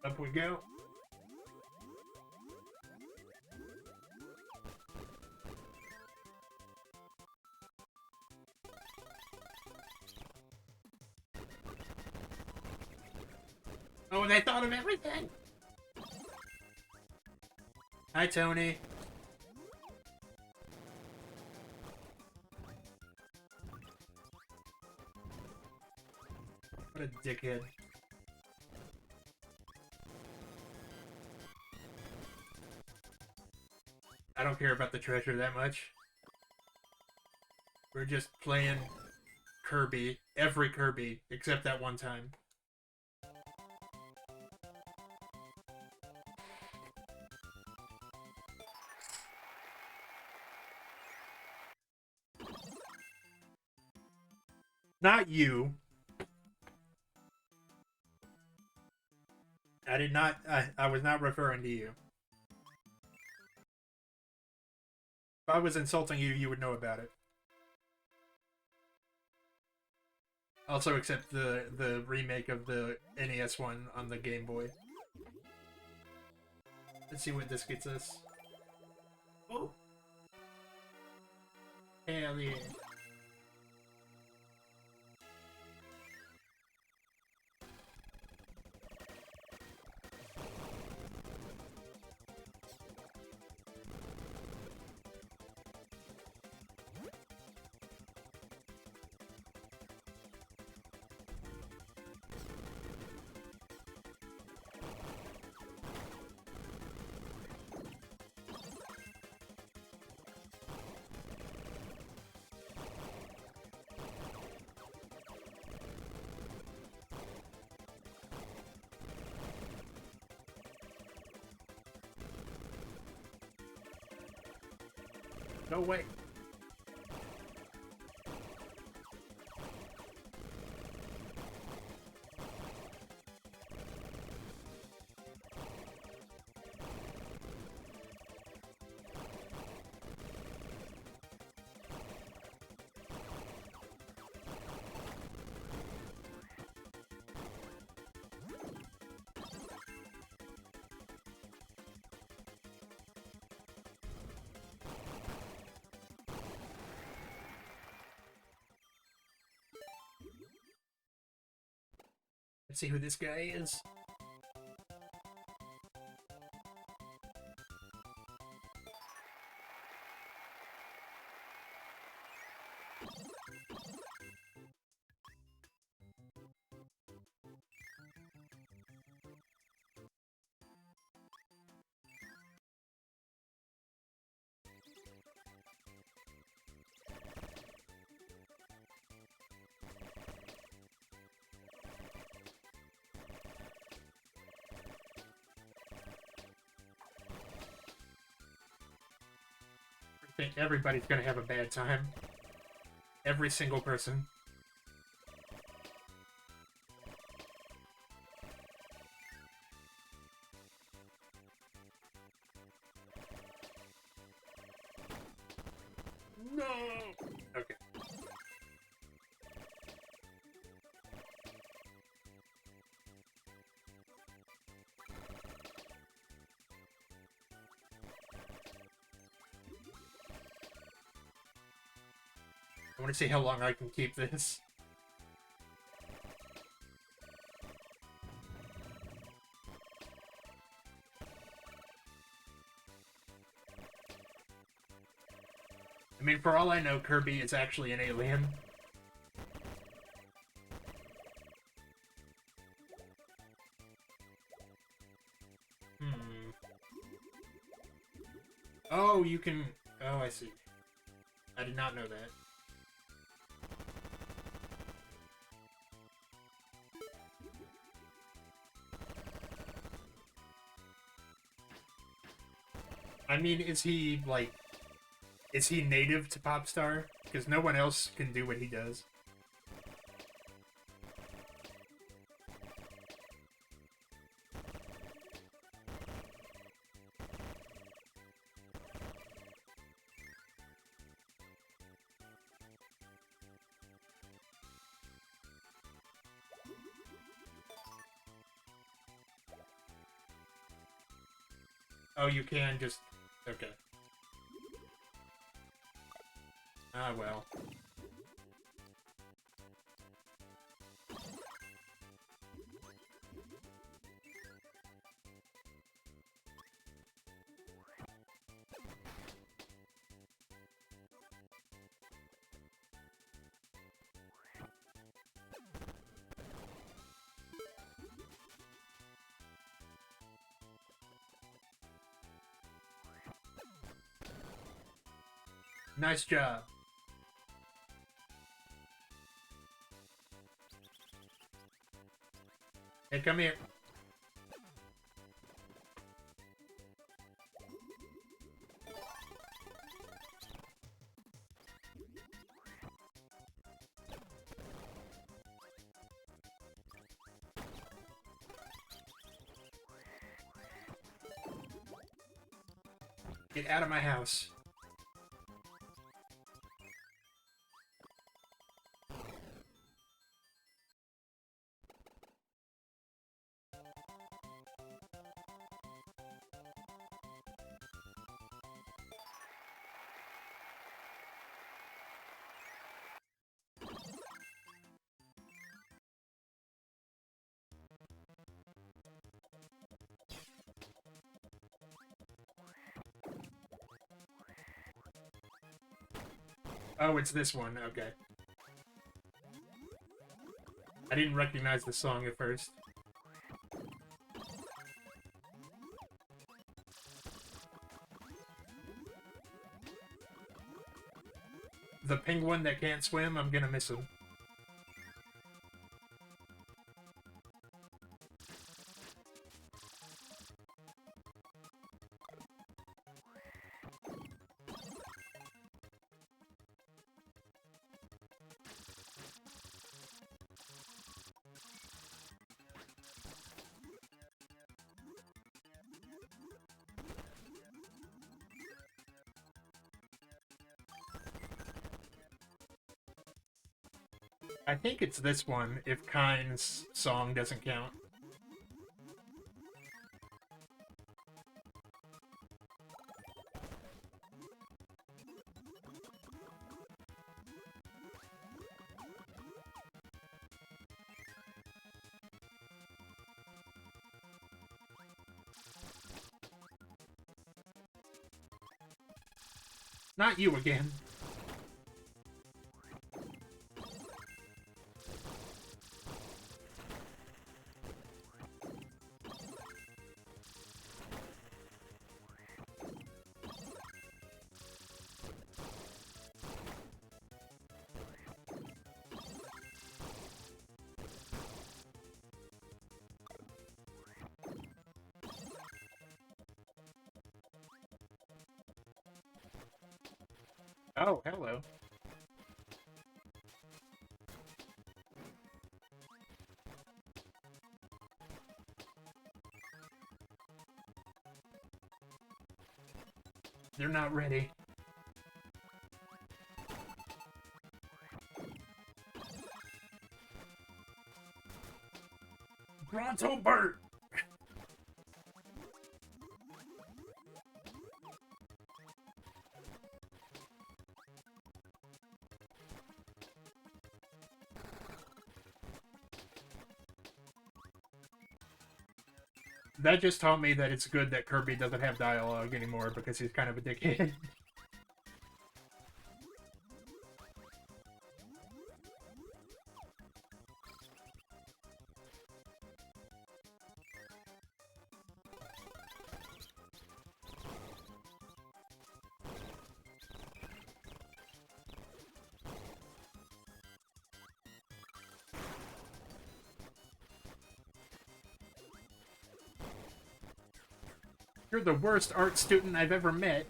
Up we go. Oh, they thought of everything! Hi, Tony. What a dickhead. I don't care about the treasure that much. We're just playing Kirby, every Kirby, except that one time. Not you. I did not, I was not referring to you. If I was insulting you, you would know about it. Also, except the remake of the NES one on the Game Boy. Let's see what this gets us. Oh! Hell yeah. No way. Let's see who this guy is. I think everybody's gonna have a bad time. Every single person. No! Okay. I want to see how long I can keep this. I mean, for all I know, Kirby is actually an alien. Oh, you can... Oh, I see. I did not know that. I mean, is he, like... Is he native to Popstar? Because no one else can do what he does. Oh, you can just... Okay. Ah, well. Nice job. Hey, come here. Get out of my house. Oh, it's this one. Okay. I didn't recognize the song at first. The penguin that can't swim, I'm gonna miss him. I think it's this one, if Kind's song doesn't count. Not you again. Oh, hello. They're not ready. Bronto Burt! That just taught me that it's good that Kirby doesn't have dialogue anymore because he's kind of a dickhead. You're the worst art student I've ever met.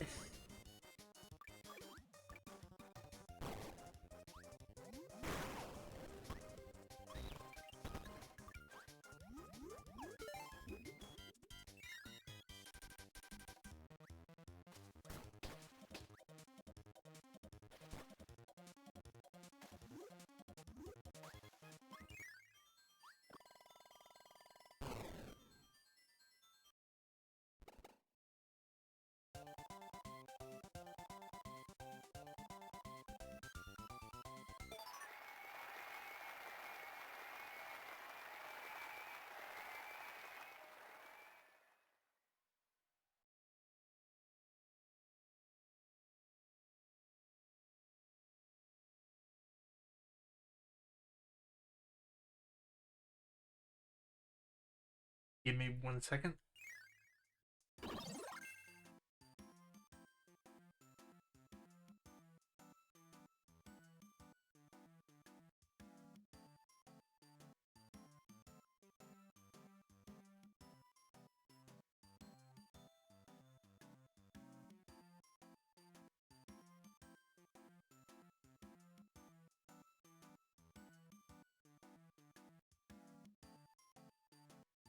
Give me 1 second.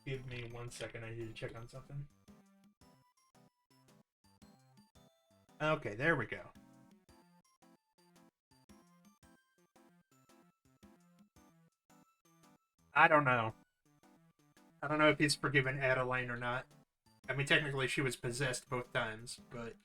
Give me 1 second. I need to check on something. Okay, there we go. I don't know. I don't know if he's forgiven Adeline or not. I mean, technically she was possessed both times, but...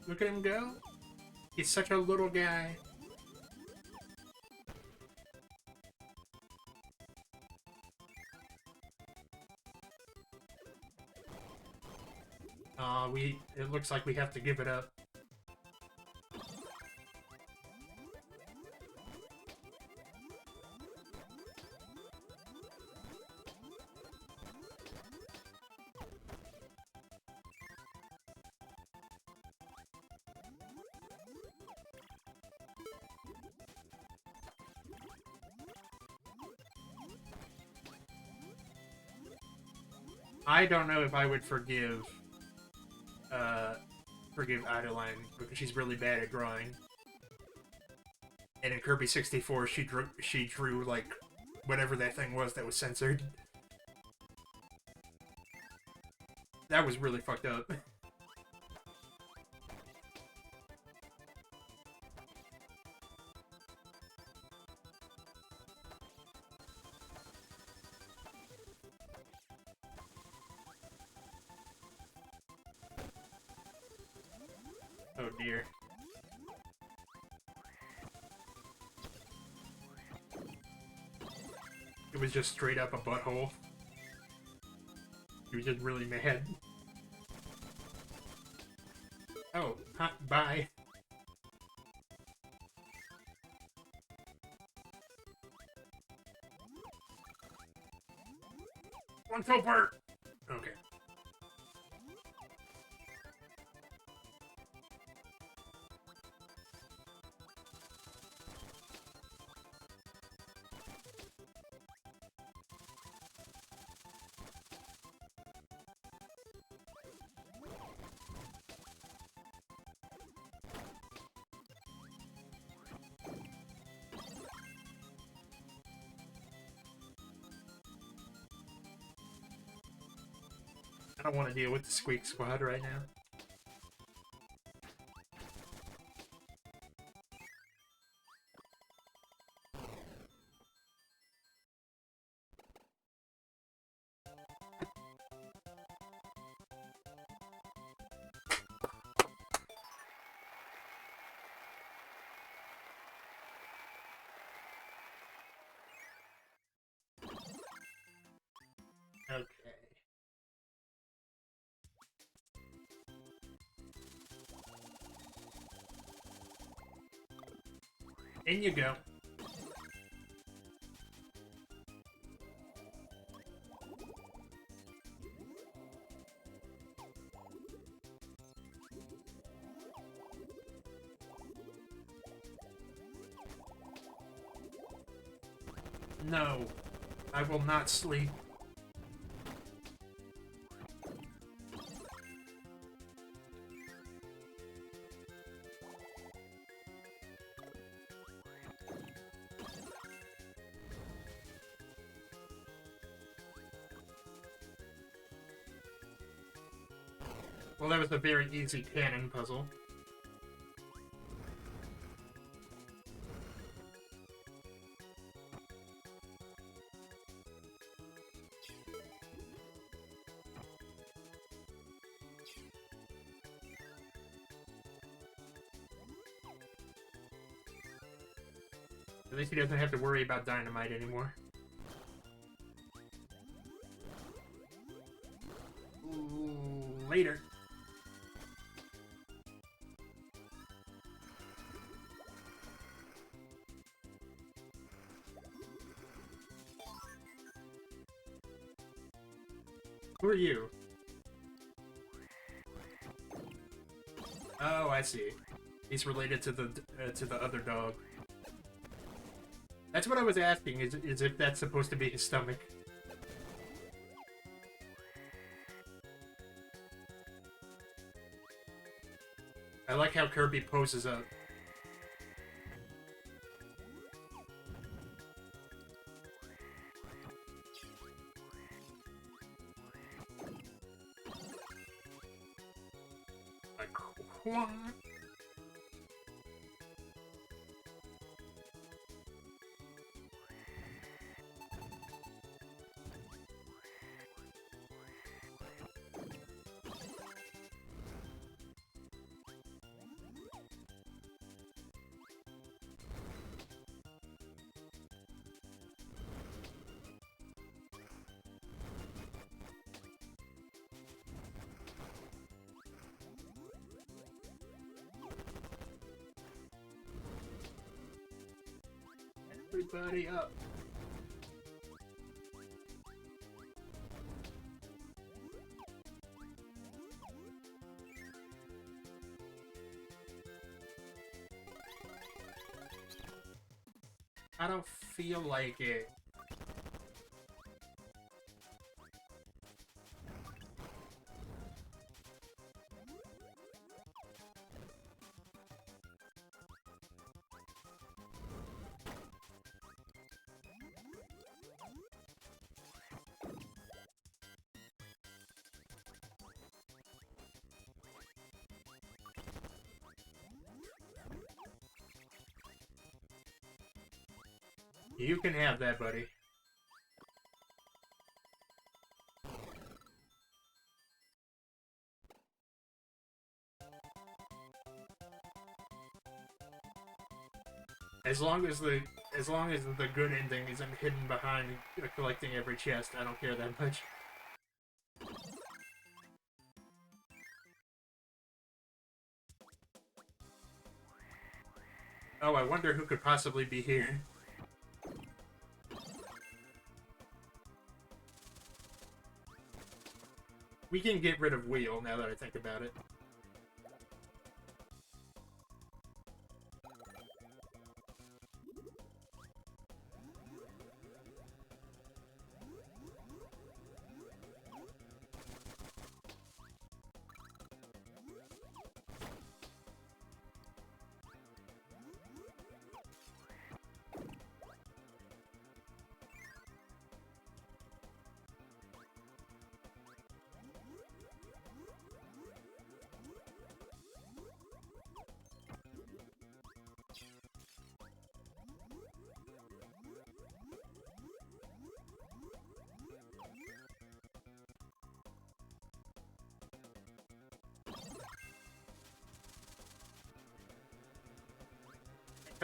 Look at him go. He's such a little guy. It looks like we have to give it up. I don't know if I would forgive Adeline because she's really bad at drawing. And in Kirby 64, she drew like whatever that thing was that was censored. That was really fucked up. Oh dear. It was just straight up a butthole. He was just really mad. Oh, bye. One Bert! Okay. I don't want to deal with the Squeak Squad right now. Okay. In you go. No, I will not sleep. Well, that was a very easy cannon puzzle. At least he doesn't have to worry about dynamite anymore. Ooh, later. Who are you? Oh, I see. He's related to the other dog. That's what I was asking, is if that's supposed to be his stomach. I like how Kirby poses up. Like, what? Everybody up. I don't feel like it. You can have that, buddy. As long as the good ending isn't hidden behind collecting every chest, I don't care that much. Oh, I wonder who could possibly be here. We can get rid of Wheel, now that I think about it.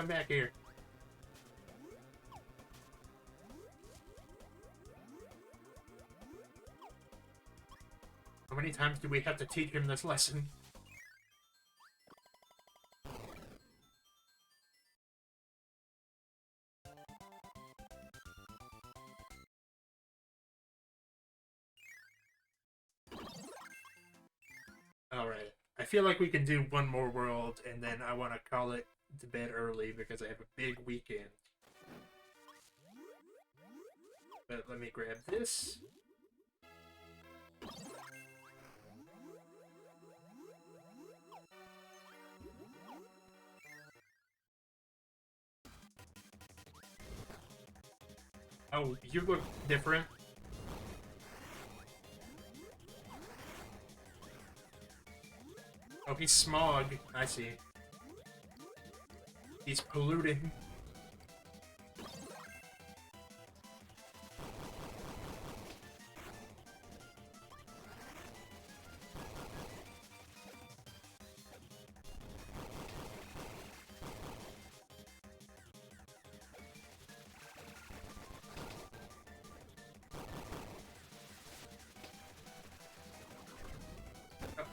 come back here. How many times do we have to teach him this lesson? Alright. I feel like we can do one more world, and then I want to call it to bed early because I have a big weekend. But let me grab this. Oh, you look different. Oh, he's smog. I see. He's polluting.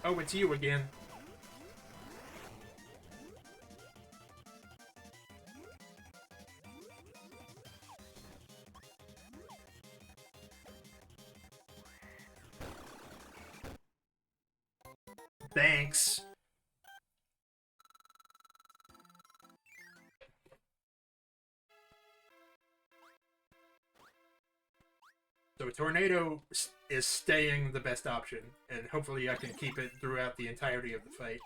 Oh, it's you again. Thanks. So a tornado is staying the best option, and hopefully I can keep it throughout the entirety of the fight.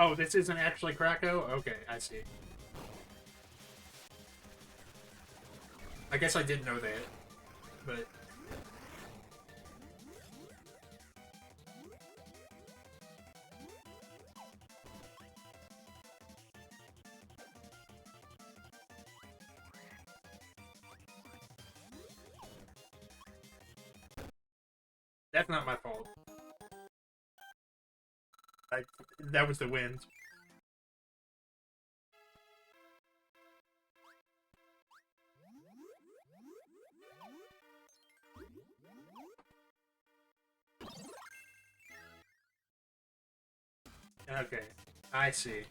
Oh, this isn't actually Krakow? Okay, I see. I guess I did know that, but... That's not my fault. That was the wind. Okay, I see.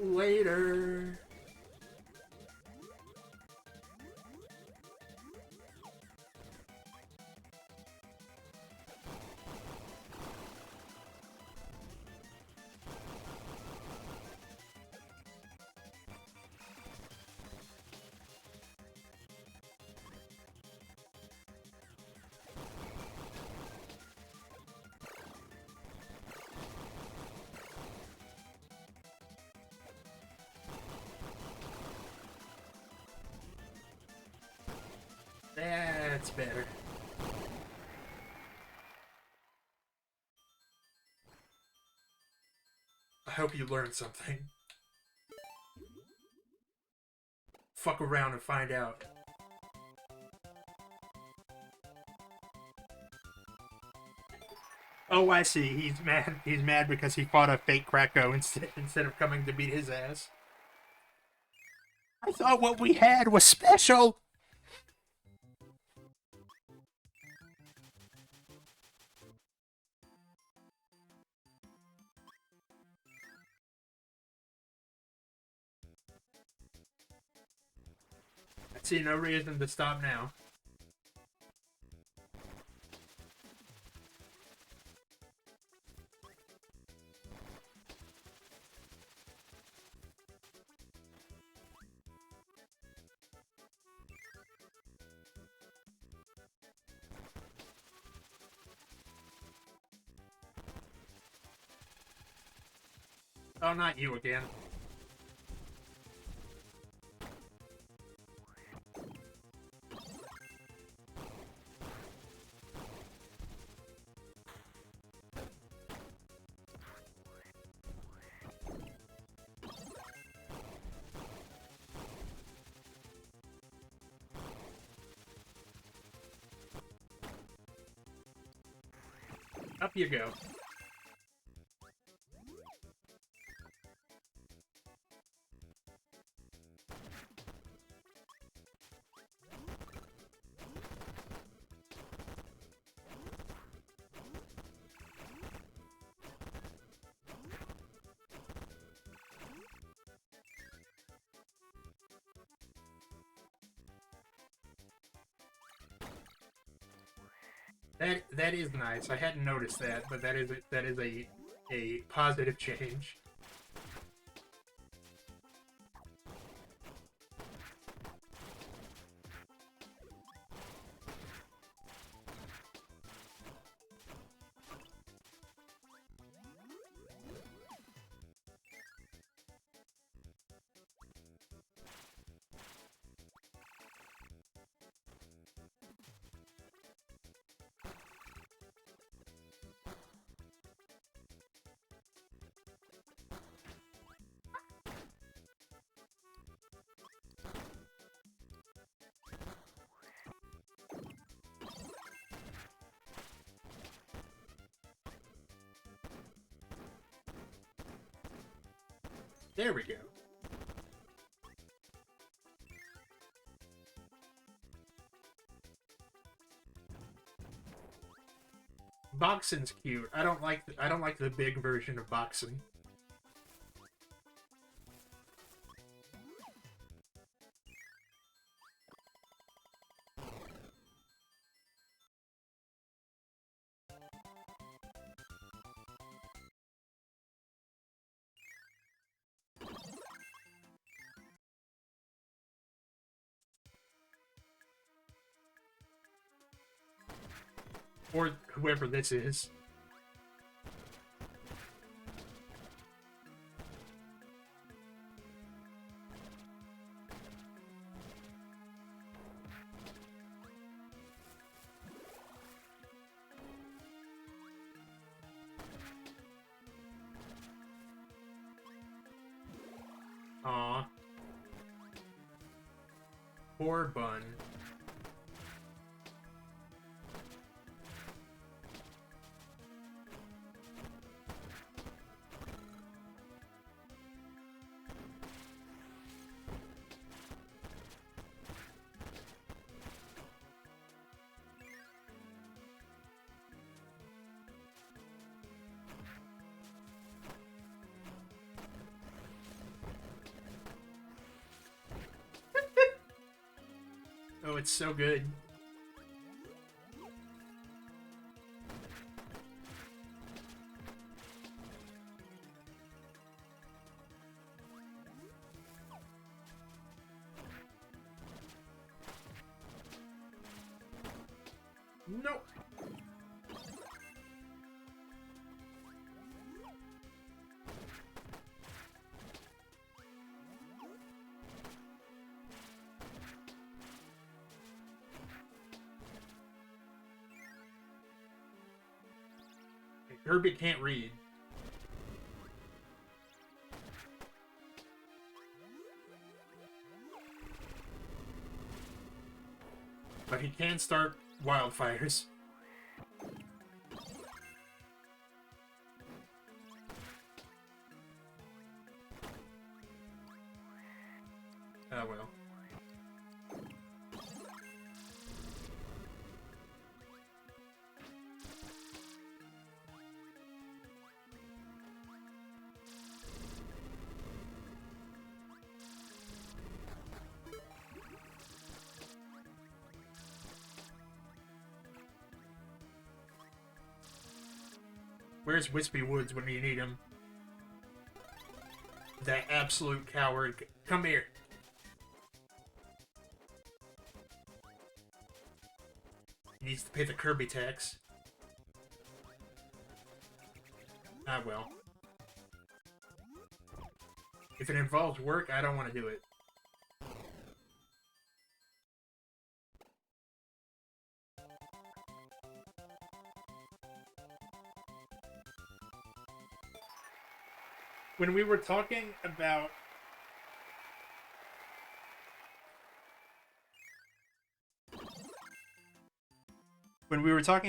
Later. That's better. I hope you learned something. Fuck around and find out. Oh, I see. He's mad. He's mad because he fought a fake Krakow instead of coming to beat his ass. I thought what we had was special. I see no reason to stop now. Oh, not you again. Up you go. That is nice. I hadn't noticed that, but that is a positive change. There we go. Boxin's cute. I don't like the big version of Boxin. Or whoever this is. Aw. Poor Bun. Oh, it's so good. Nope. Herbie can't read. But he can start wildfires. Oh well. Where's Wispy Woods when you need him? That absolute coward. Come here. He needs to pay the Kirby tax. Ah, well. If it involves work, I don't want to do it. When we were talking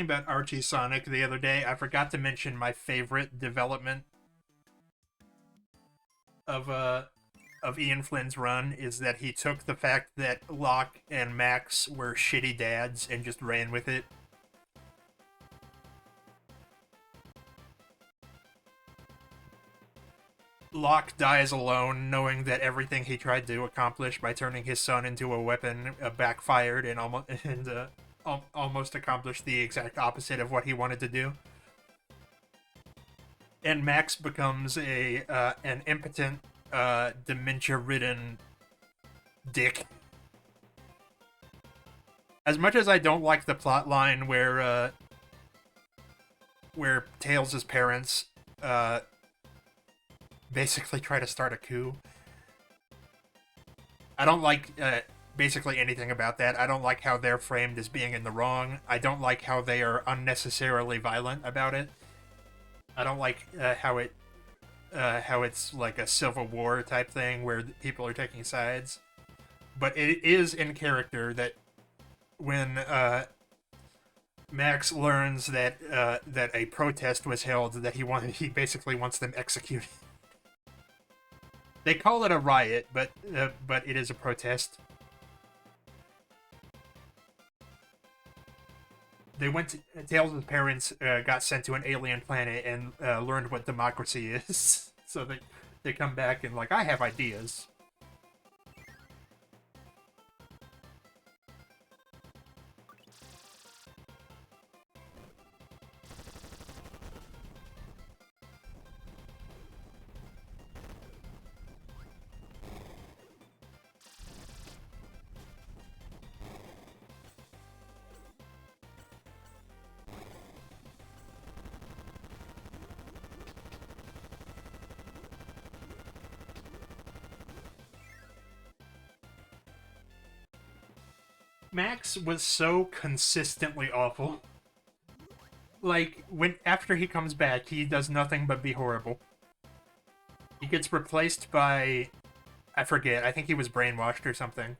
about Archie Sonic the other day, I forgot to mention my favorite development of Ian Flynn's run is that he took the fact that Locke and Max were shitty dads and just ran with it. Locke dies alone, knowing that everything he tried to accomplish by turning his son into a weapon backfired and almost accomplished the exact opposite of what he wanted to do. And Max becomes an impotent, dementia-ridden dick. As much as I don't like the plot line where Tails' parents basically try to start a coup, I don't like basically anything about that. I don't like how they're framed as being in the wrong. I don't like how they are unnecessarily violent about it. I don't like how it's like a civil war type thing where people are taking sides. But it is in character that when Max learns that that a protest was held, that he basically wants them executed. They call it a riot, but it is a protest. Tails' parents got sent to an alien planet and learned what democracy is. So they come back and like, I have ideas. Max was so consistently awful. Like, after he comes back, he does nothing but be horrible. He gets replaced by, I forget, I think he was brainwashed or something.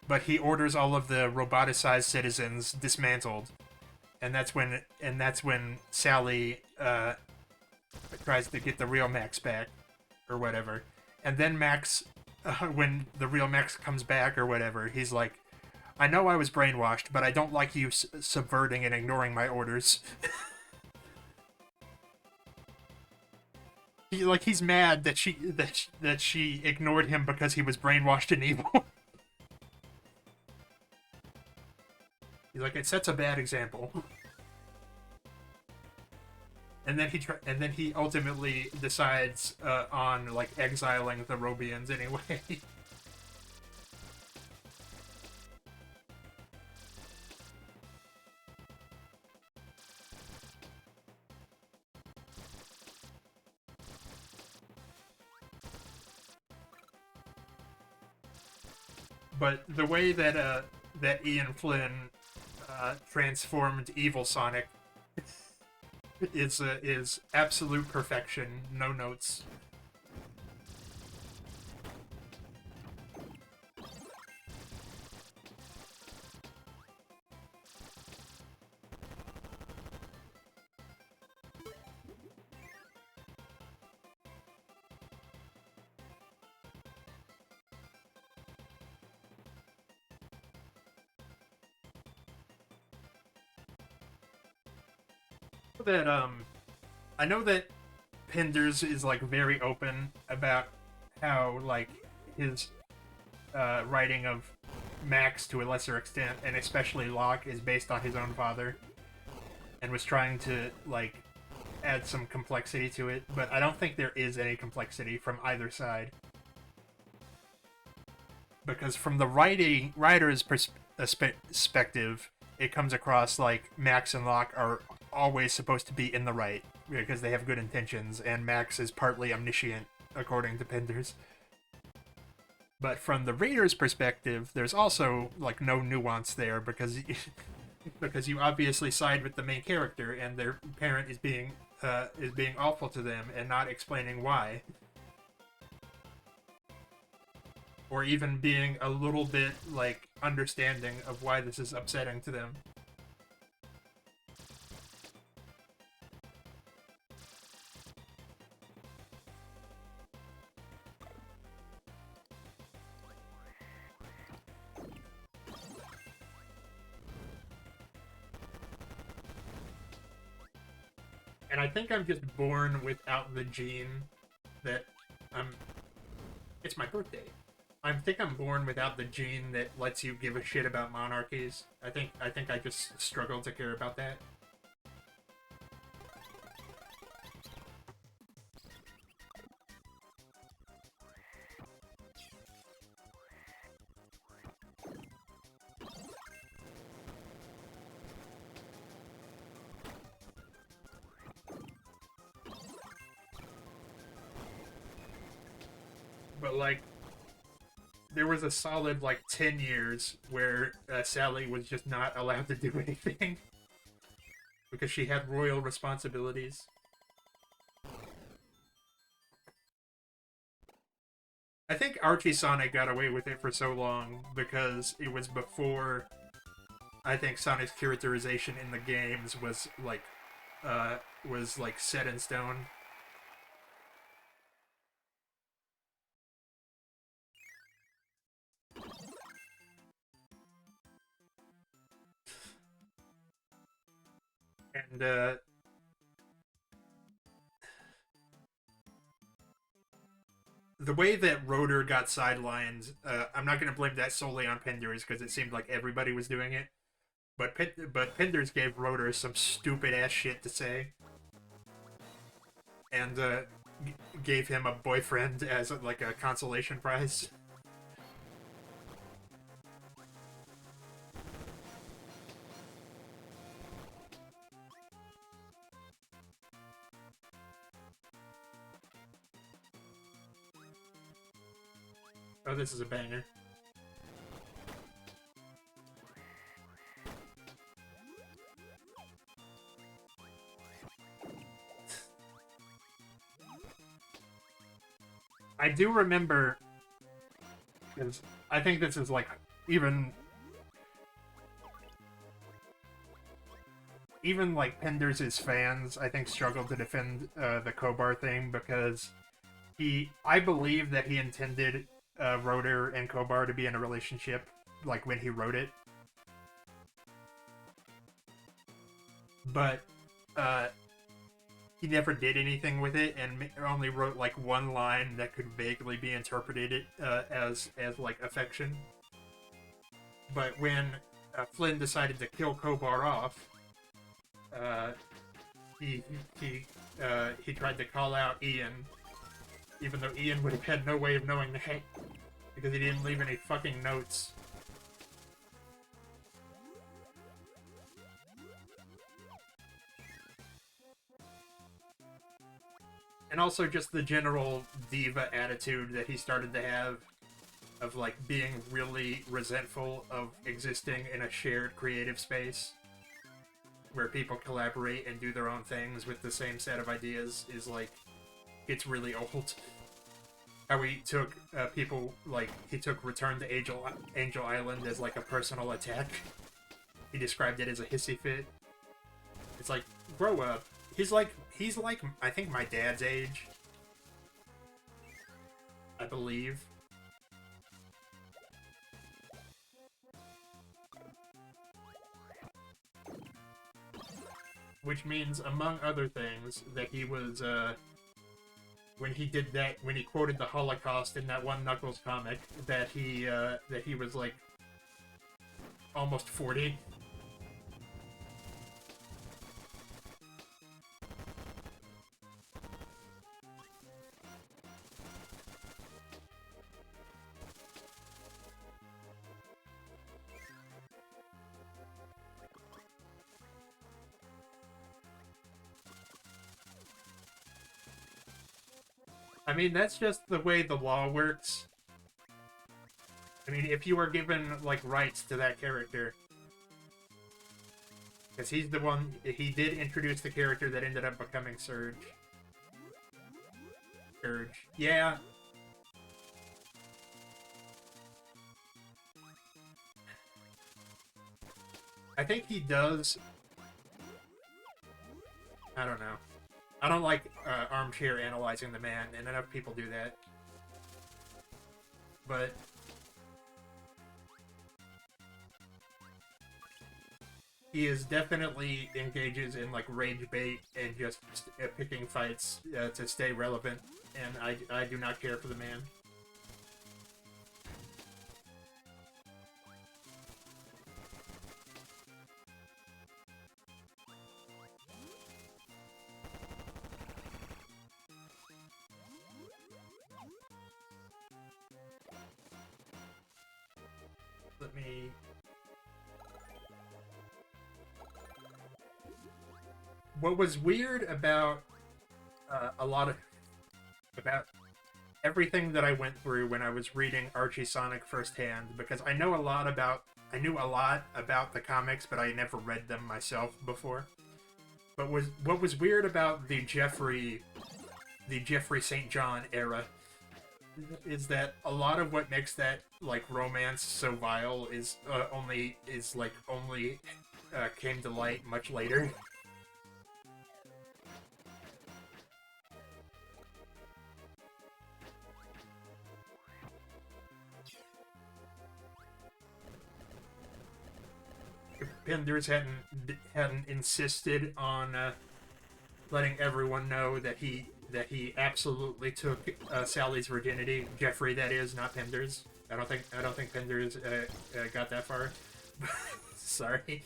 But he orders all of the roboticized citizens dismantled. And that's when Sally tries to get the real Max back, or whatever. And then Max, when the real Max comes back or whatever, he's like, I know I was brainwashed, but I don't like you subverting and ignoring my orders. He's mad that she ignored him because he was brainwashed and evil. He's like, it sets a bad example. And then he ultimately decides on like exiling the Robians anyway. But the way that Ian Flynn transformed Evil Sonic is absolute perfection. No notes. I know that Penders is like very open about how like his writing of Max to a lesser extent, and especially Locke, is based on his own father, and was trying to like add some complexity to it. But I don't think there is any complexity from either side, because from the writer's perspective, it comes across like Max and Locke are always supposed to be in the right because they have good intentions, and Max is partly omniscient, according to Penders. But from the reader's perspective, there's also like no nuance there because because you obviously side with the main character, and their parent is being awful to them and not explaining why, or even being a little bit like understanding of why this is upsetting to them. And I think I'm just born without the gene that I'm. It's my birthday. I think I'm born without the gene that lets you give a shit about monarchies. I think I just struggle to care about that. But like, there was a solid like 10 years where Sally was just not allowed to do anything because she had royal responsibilities. I think Archie Sonic got away with it for so long because it was before I think Sonic's characterization in the games was like set in stone. And the way that Rotor got sidelined, I'm not going to blame that solely on Penders because it seemed like everybody was doing it. But Penders gave Rotor some stupid ass shit to say, and gave him a boyfriend as like a consolation prize. Oh, this is a banger. I do remember, because I think this is like even like Penders' fans, I think, struggled to defend the Kobar thing because I believe that he intended Rotor and Kobar to be in a relationship, like when he wrote it. But he never did anything with it, and only wrote like one line that could vaguely be interpreted as like affection. But when Flynn decided to kill Kobar off, uh, he tried to call out Ian, even though Ian would have had no way of knowing that because he didn't leave any fucking notes. And also just the general diva attitude that he started to have of like being really resentful of existing in a shared creative space where people collaborate and do their own things with the same set of ideas is like, it's really old. How he took people, like, he took Return to Angel Island as like a personal attack. He described it as a hissy fit. It's like, grow up. He's like, I think my dad's age. I believe. which means, among other things, that he was, when he did that, when he quoted the Holocaust in that one Knuckles comic, that he was, like, almost 40. I mean, that's just the way the law works. I mean, if you were given, like, rights to that character. Because he's the one, he did introduce the character that ended up becoming Surge. Surge. Yeah. I think he does. I don't know. I don't like armchair analyzing the man, and enough people do that. But he is definitely engages in like rage bait and just picking fights to stay relevant, and I do not care for the man. Let me... What was weird about about everything that I went through when I was reading Archie Sonic firsthand, because I knew a lot about the comics, but I never read them myself before. But what was weird about the Jeffrey St. John era is that a lot of what makes that like romance so vile is only came to light much later. If Penders hadn't insisted on letting everyone know that he absolutely took Sally's virginity, Jeffrey, that is, not Penders. I don't think Penders got that far. Sorry.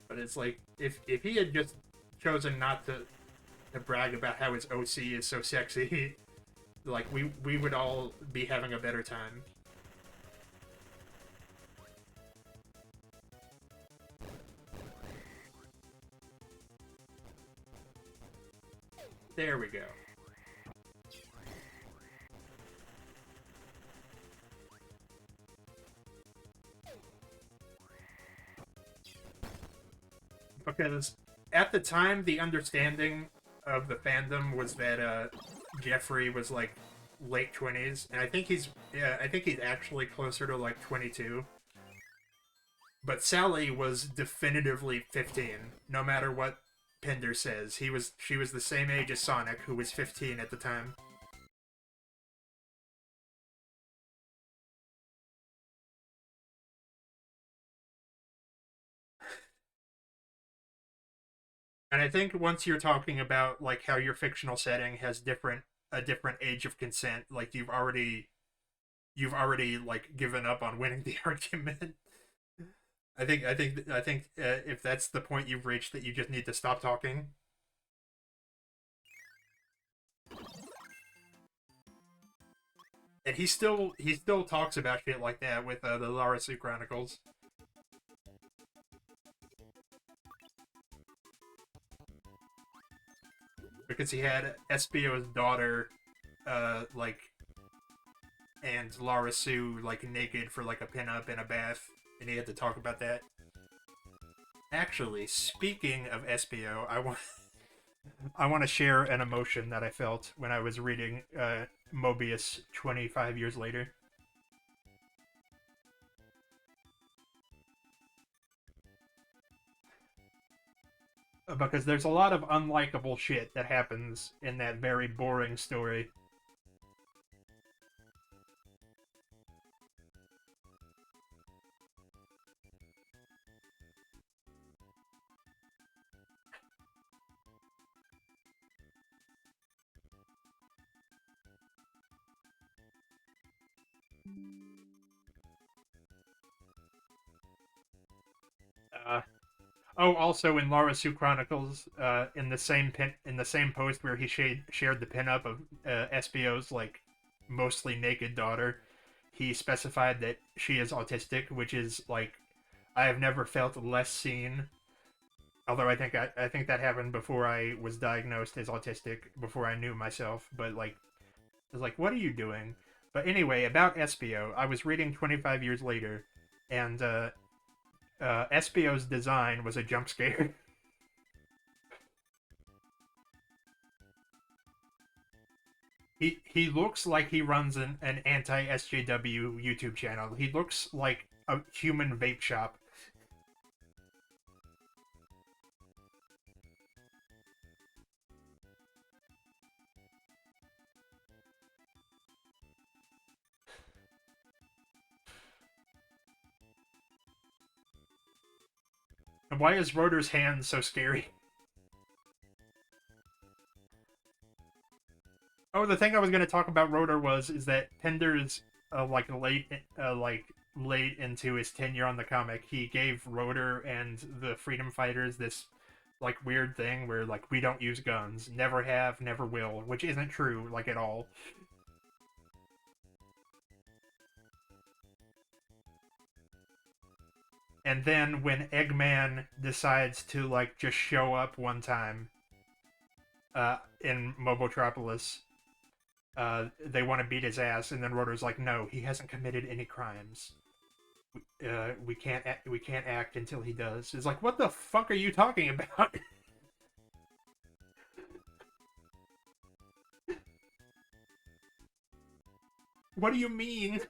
But it's like if he had just chosen not to brag about how his OC is so sexy, like we would all be having a better time. There we go. Because at the time, the understanding of the fandom was that Jeffrey was like late 20s, and I think he's actually closer to like 22. But Sally was definitively 15, no matter what Pender says. She was the same age as Sonic, who was 15 at the time. And I think once you're talking about like how your fictional setting has a different age of consent, like you've already like given up on winning the argument. I think if that's the point you've reached, that you just need to stop talking. And he still talks about shit like that with the Lara Sue Chronicles. Because he had Espio's daughter, like, and Lara Sue, like, naked for, like, a pinup in a bath, and he had to talk about that. Actually, speaking of Espio, I want to share an emotion that I felt when I was reading Mobius 25 years later. Because there's a lot of unlikable shit that happens in that very boring story. Oh, also in Laura Sue Chronicles, in the same post where he shared the pinup of SBO's like mostly naked daughter, he specified that she is autistic, which is like I have never felt less seen. Although I think that happened before I was diagnosed as autistic, before I knew myself. But like, I was like, what are you doing? But anyway, about SBO, I was reading 25 Years Later, and SBO's design was a jump scare. He looks like he runs an anti SJW YouTube channel. He looks like a human vape shop. And why is Rotor's hand so scary? Oh, the thing I was going to talk about Rotor is that Pender's late into his tenure on the comic, he gave Rotor and the Freedom Fighters this like weird thing where like we don't use guns, never have, never will, which isn't true like at all. And then when Eggman decides to like just show up one time in Mobotropolis, they want to beat his ass, and then Rotor's like, "No, he hasn't committed any crimes. We can't act until he does." It's like, what the fuck are you talking about? What do you mean?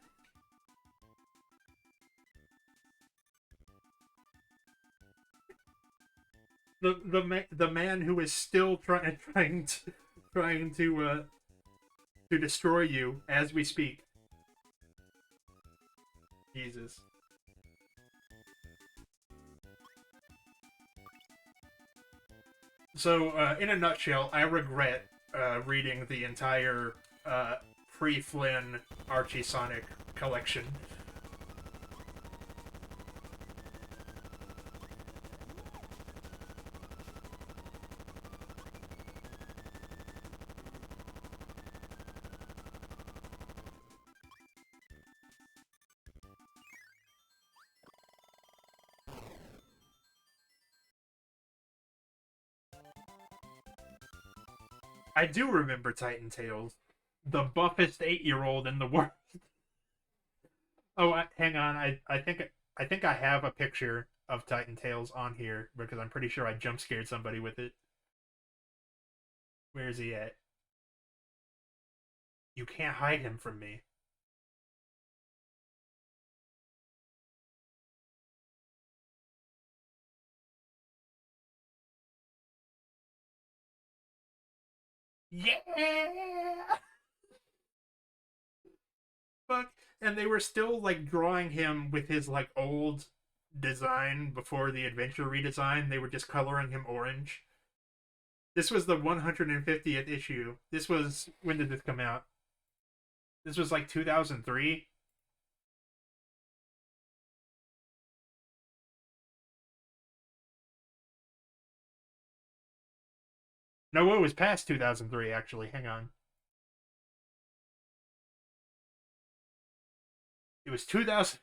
The man who is still trying to destroy you as we speak. Jesus. So, in a nutshell, I regret reading the entire pre-Flynn Archie Sonic collection. I do remember Titan Tales, the buffest 8-year-old in the world. Oh, hang on. I think I have a picture of Titan Tales on here because I'm pretty sure I jump scared somebody with it. Where is he at? You can't hide him from me. Yeah. Fuck. And they were still like drawing him with his like old design before the adventure redesign. They were just coloring him orange. This was the 150th issue. This was when did this come out? This was like 2003. No, it was past 2003 actually. Hang on. It was 2000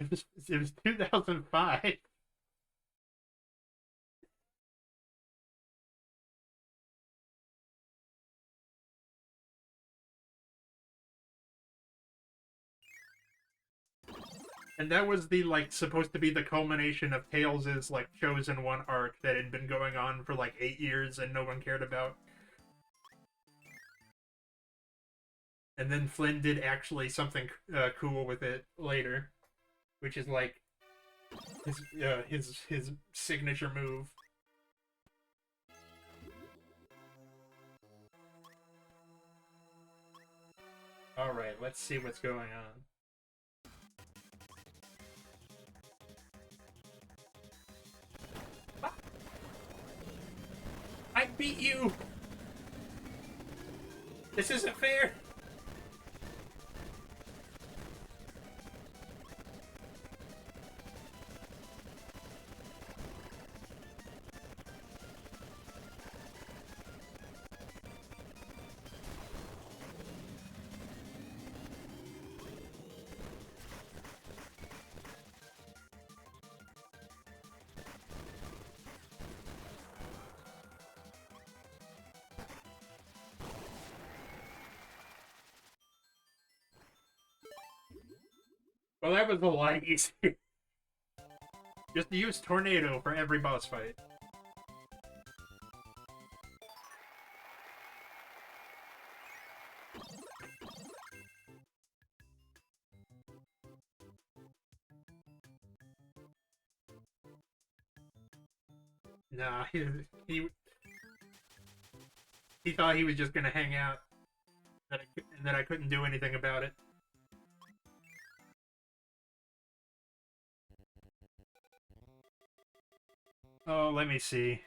it was 2005. And that was the like supposed to be the culmination of Tails's like chosen one arc that had been going on for like 8 years and no one cared about. And then Flynn did actually something cool with it later, which is like his signature move. All right, let's see what's going on. I beat you. This isn't fair. Well, that was a lot easier. Just use Tornado for every boss fight. Nah, he he thought he was just gonna hang out, and that I couldn't do anything about it. Oh, let me see.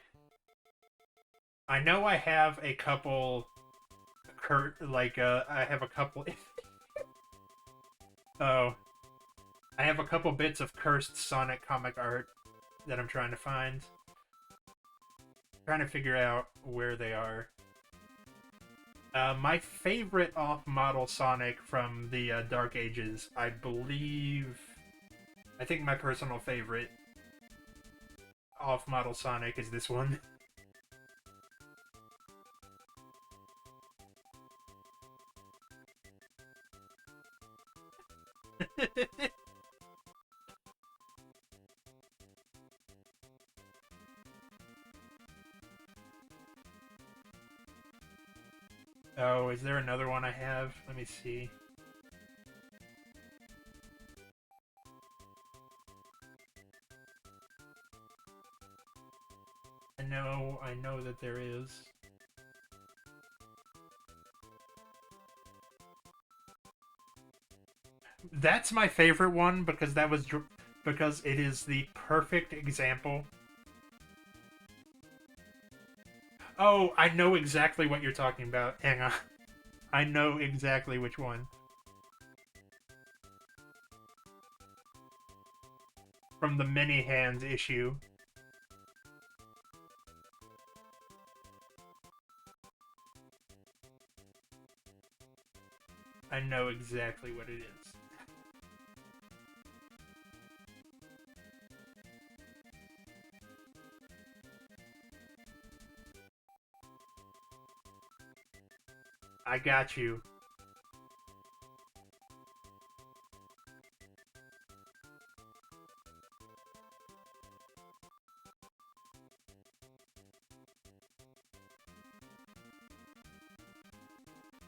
I know I have a couple I have a couple oh, I have a couple bits of cursed Sonic comic art that I'm trying to find. Trying to figure out where they are. My favorite off-model Sonic from the Dark Ages, I believe. I think my personal favorite off-model Sonic is this one. Oh, is there another one I have? Let me see. I know that there is. That's my favorite one because because it is the perfect example. Oh, I know exactly what you're talking about. Hang on. I know exactly which one. From the Many Hands issue. I know exactly what it is. I got you.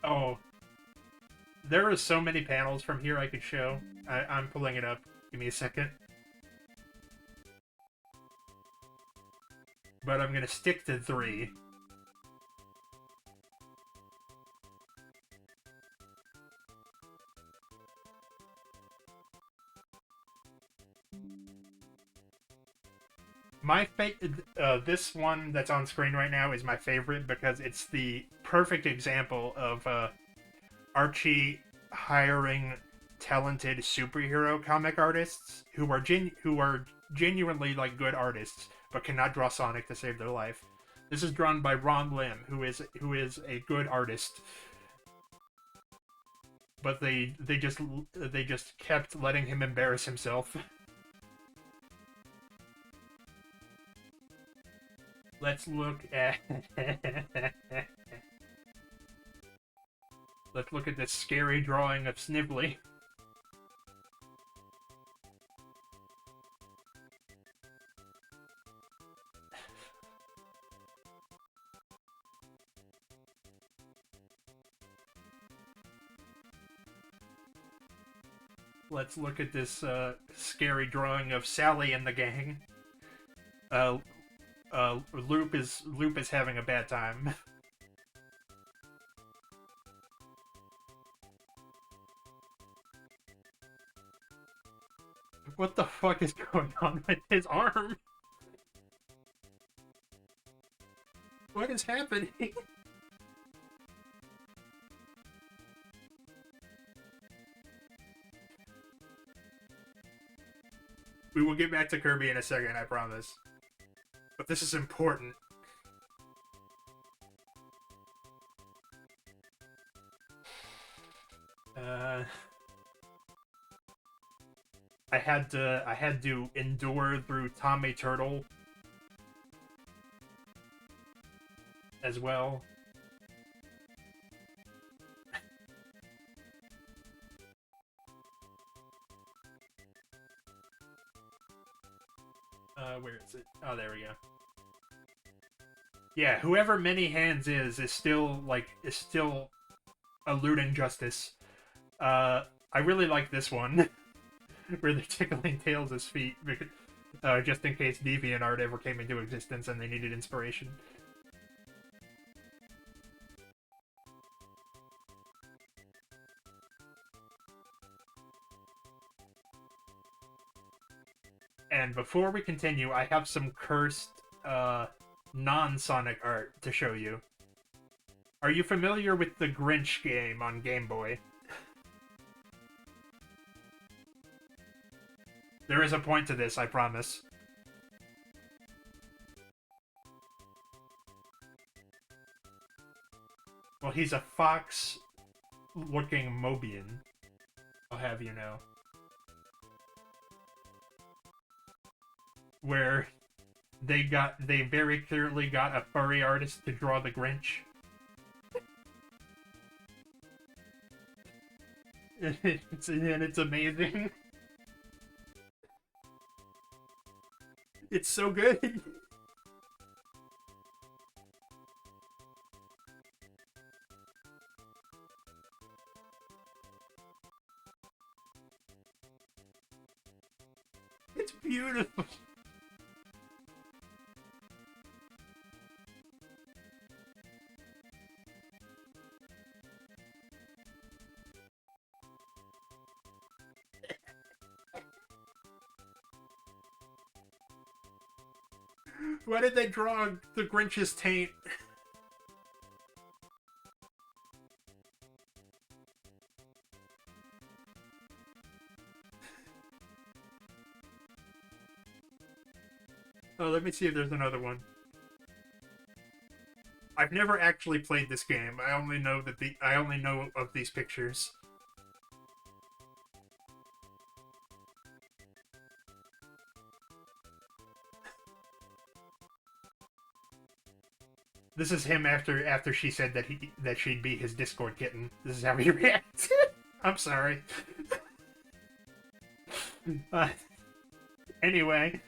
Oh, there are so many panels from here I could show. I'm pulling it up. Give me a second. But I'm gonna stick to 3. This one that's on screen right now is my favorite because it's the perfect example of Archie hiring talented superhero comic artists who are genuinely like good artists but cannot draw Sonic to save their life. This is drawn by Ron Lim, who is a good artist, but they just kept letting him embarrass himself. Let's look at let's look at this scary drawing of Snively. Let's look at this scary drawing of Sally and the gang. Uh, Loop is having a bad time. What the fuck is going on with his arm? What is happening? We will get back to Kirby in a second, I promise. But this is important. I had to endure through Tommy Turtle as well. Where is it? Oh, there we go. Yeah, whoever Many Hands is still eluding justice. I really like this one, where they're tickling Tails' feet, because, just in case DeviantArt ever came into existence and they needed inspiration. And before we continue, I have some cursed, non-Sonic art to show you. Are you familiar with the Grinch game on Game Boy? There is a point to this, I promise. Well, he's a fox-looking Mobian, I'll have you know. Where they very clearly got a furry artist to draw the Grinch. And it's amazing. It's so good. It's beautiful. Why did they draw the Grinch's taint? Oh, let me see if there's another one. I've never actually played this game. I only know of these pictures. This is him after she said that she'd be his Discord kitten. This is how he reacts. I'm sorry. Anyway.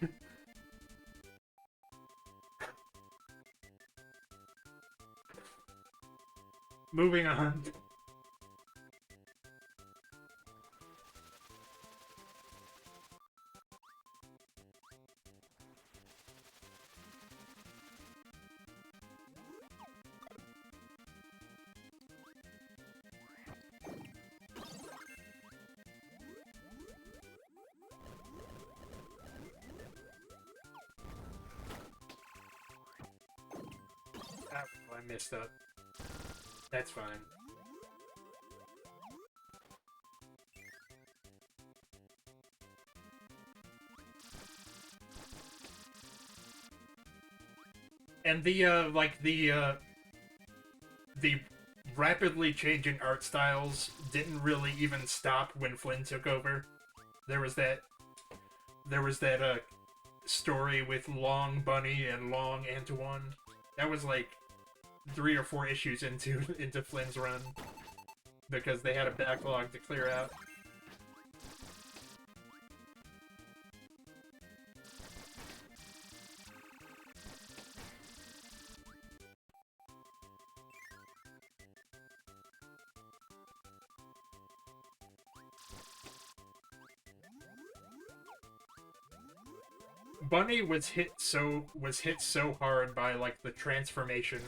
Moving on. I messed up. That's fine. And the rapidly changing art styles didn't really even stop when Flynn took over. There was that story with Long Bunny and Long Antoine. That was like 3 or 4 issues into Flynn's run because they had a backlog to clear out. Bunny was hit so hard by like the transformation,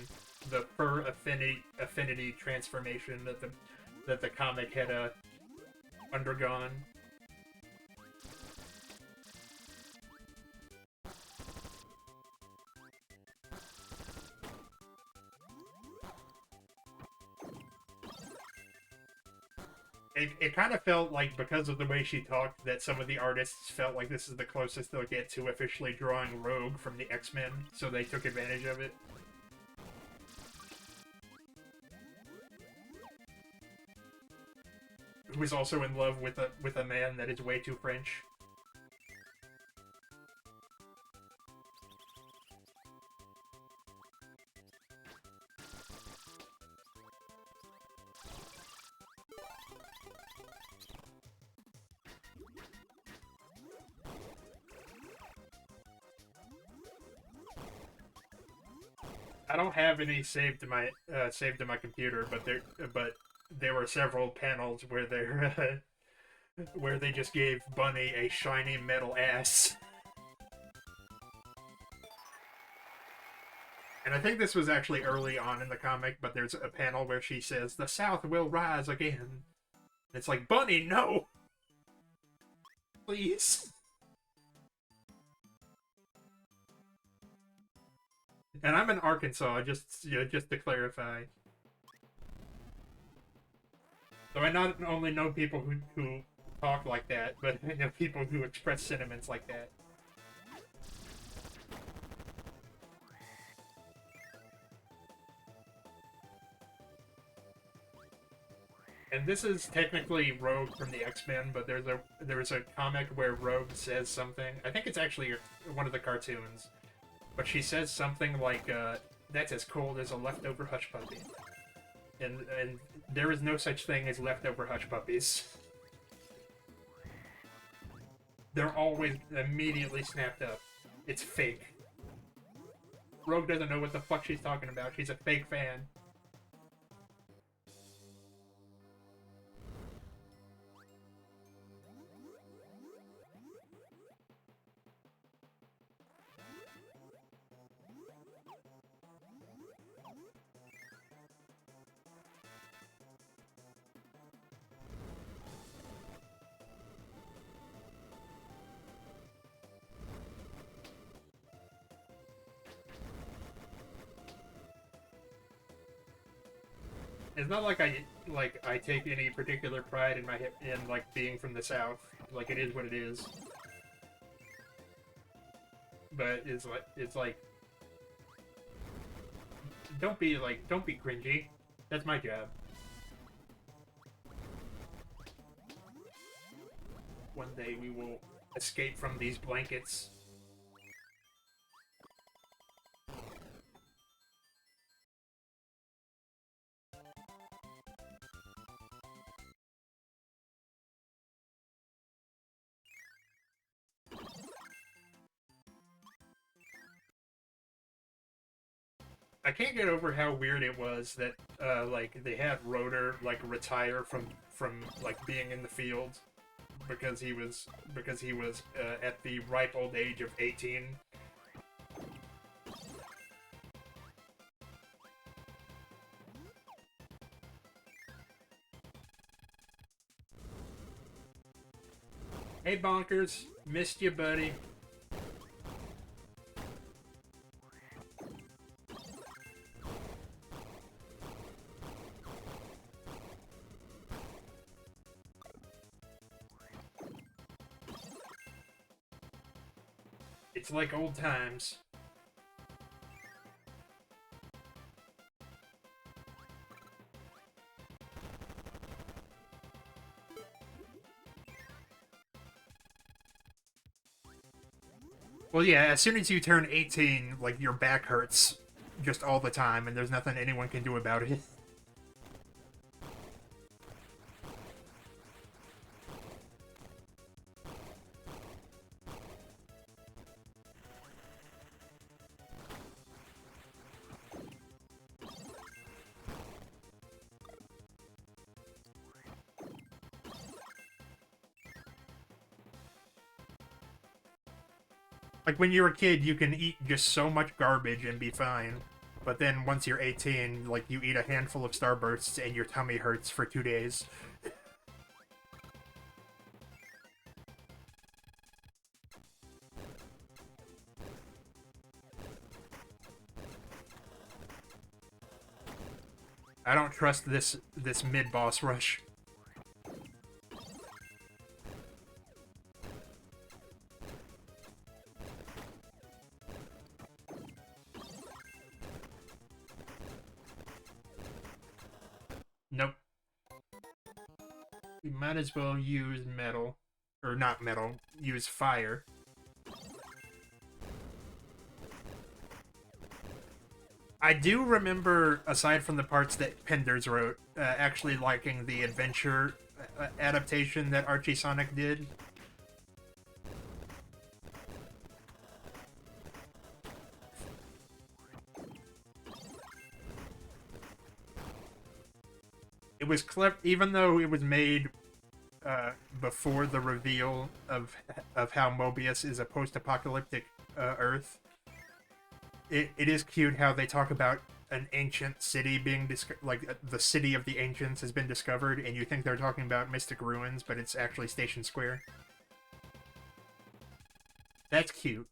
the fur affinity transformation that the comic had undergone. It kind of felt like, because of the way she talked, that some of the artists felt like this is the closest they'll get to officially drawing Rogue from the X-Men, so they took advantage of it. Who is also in love with a man that is way too French. I don't have any saved to my computer, but there were several panels where they're where they just gave Bunny a shiny metal ass. And I think this was actually early on in the comic, but there's a panel where she says, "The South will rise again." It's like, Bunny, no! Please. And I'm in Arkansas, just to clarify. So I not only know people who talk like that, but I know people who express sentiments like that. And this is technically Rogue from the X-Men, but there's a comic where Rogue says something. I think it's actually one of the cartoons, but she says something like, "That's as cold as a leftover hush puppy," and there is no such thing as leftover hush puppies. They're always immediately snapped up. It's fake. Rogue doesn't know what the fuck she's talking about. She's a fake fan. It's not like I take any particular pride in like being from the South. Like, it is what it is. But it's like don't be cringy. That's my job. One day we will escape from these blankets. I can't get over how weird it was that like they had Rotor like retire from like being in the field because he was at the ripe old age of 18. Hey Bonkers, missed you, buddy. It's like old times. Well, yeah, as soon as you turn 18, like, your back hurts just all the time, and there's nothing anyone can do about it. Like, when you're a kid, you can eat just so much garbage and be fine. But then once you're 18, like, you eat a handful of Starbursts and your tummy hurts for 2 days. I don't trust this mid-boss rush. Nope. We might as well use metal. Or not metal, use fire. I do remember, aside from the parts that Penders wrote, actually liking the adventure adaptation that Archie Sonic did. It was clever, even though it was made before the reveal of how Mobius is a post-apocalyptic Earth. It is cute how they talk about an ancient city being like the city of the ancients has been discovered, and you think they're talking about Mystic Ruins, but it's actually Station Square. That's cute.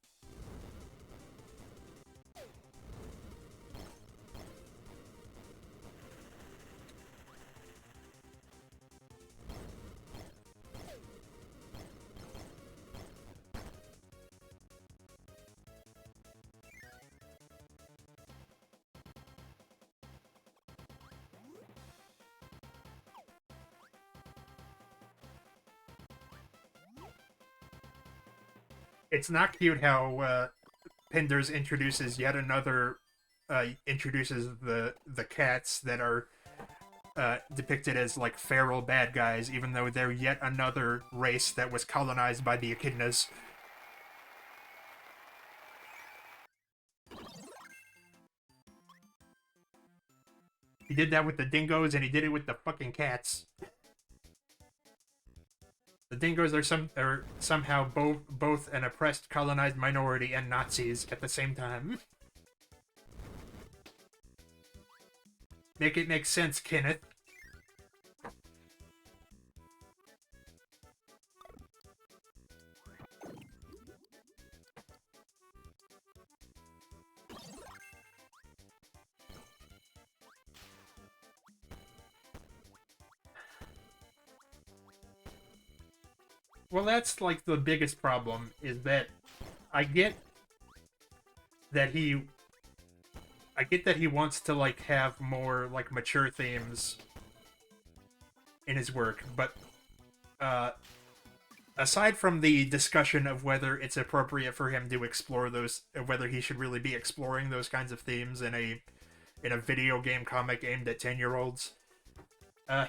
It's not cute how Pinders introduces yet another introduces the cats that are depicted as like feral bad guys, even though they're yet another race that was colonized by the echidnas. He did that with the dingoes, and he did it with the fucking cats. The dingoes are somehow both an oppressed colonized minority and Nazis at the same time. Make it make sense, Kenneth. Well, that's like the biggest problem, is that I get that he wants to like have more like mature themes in his work, but aside from the discussion of whether it's appropriate for him to explore those, whether he should really be exploring those kinds of themes in a video game comic aimed at 10-year-olds,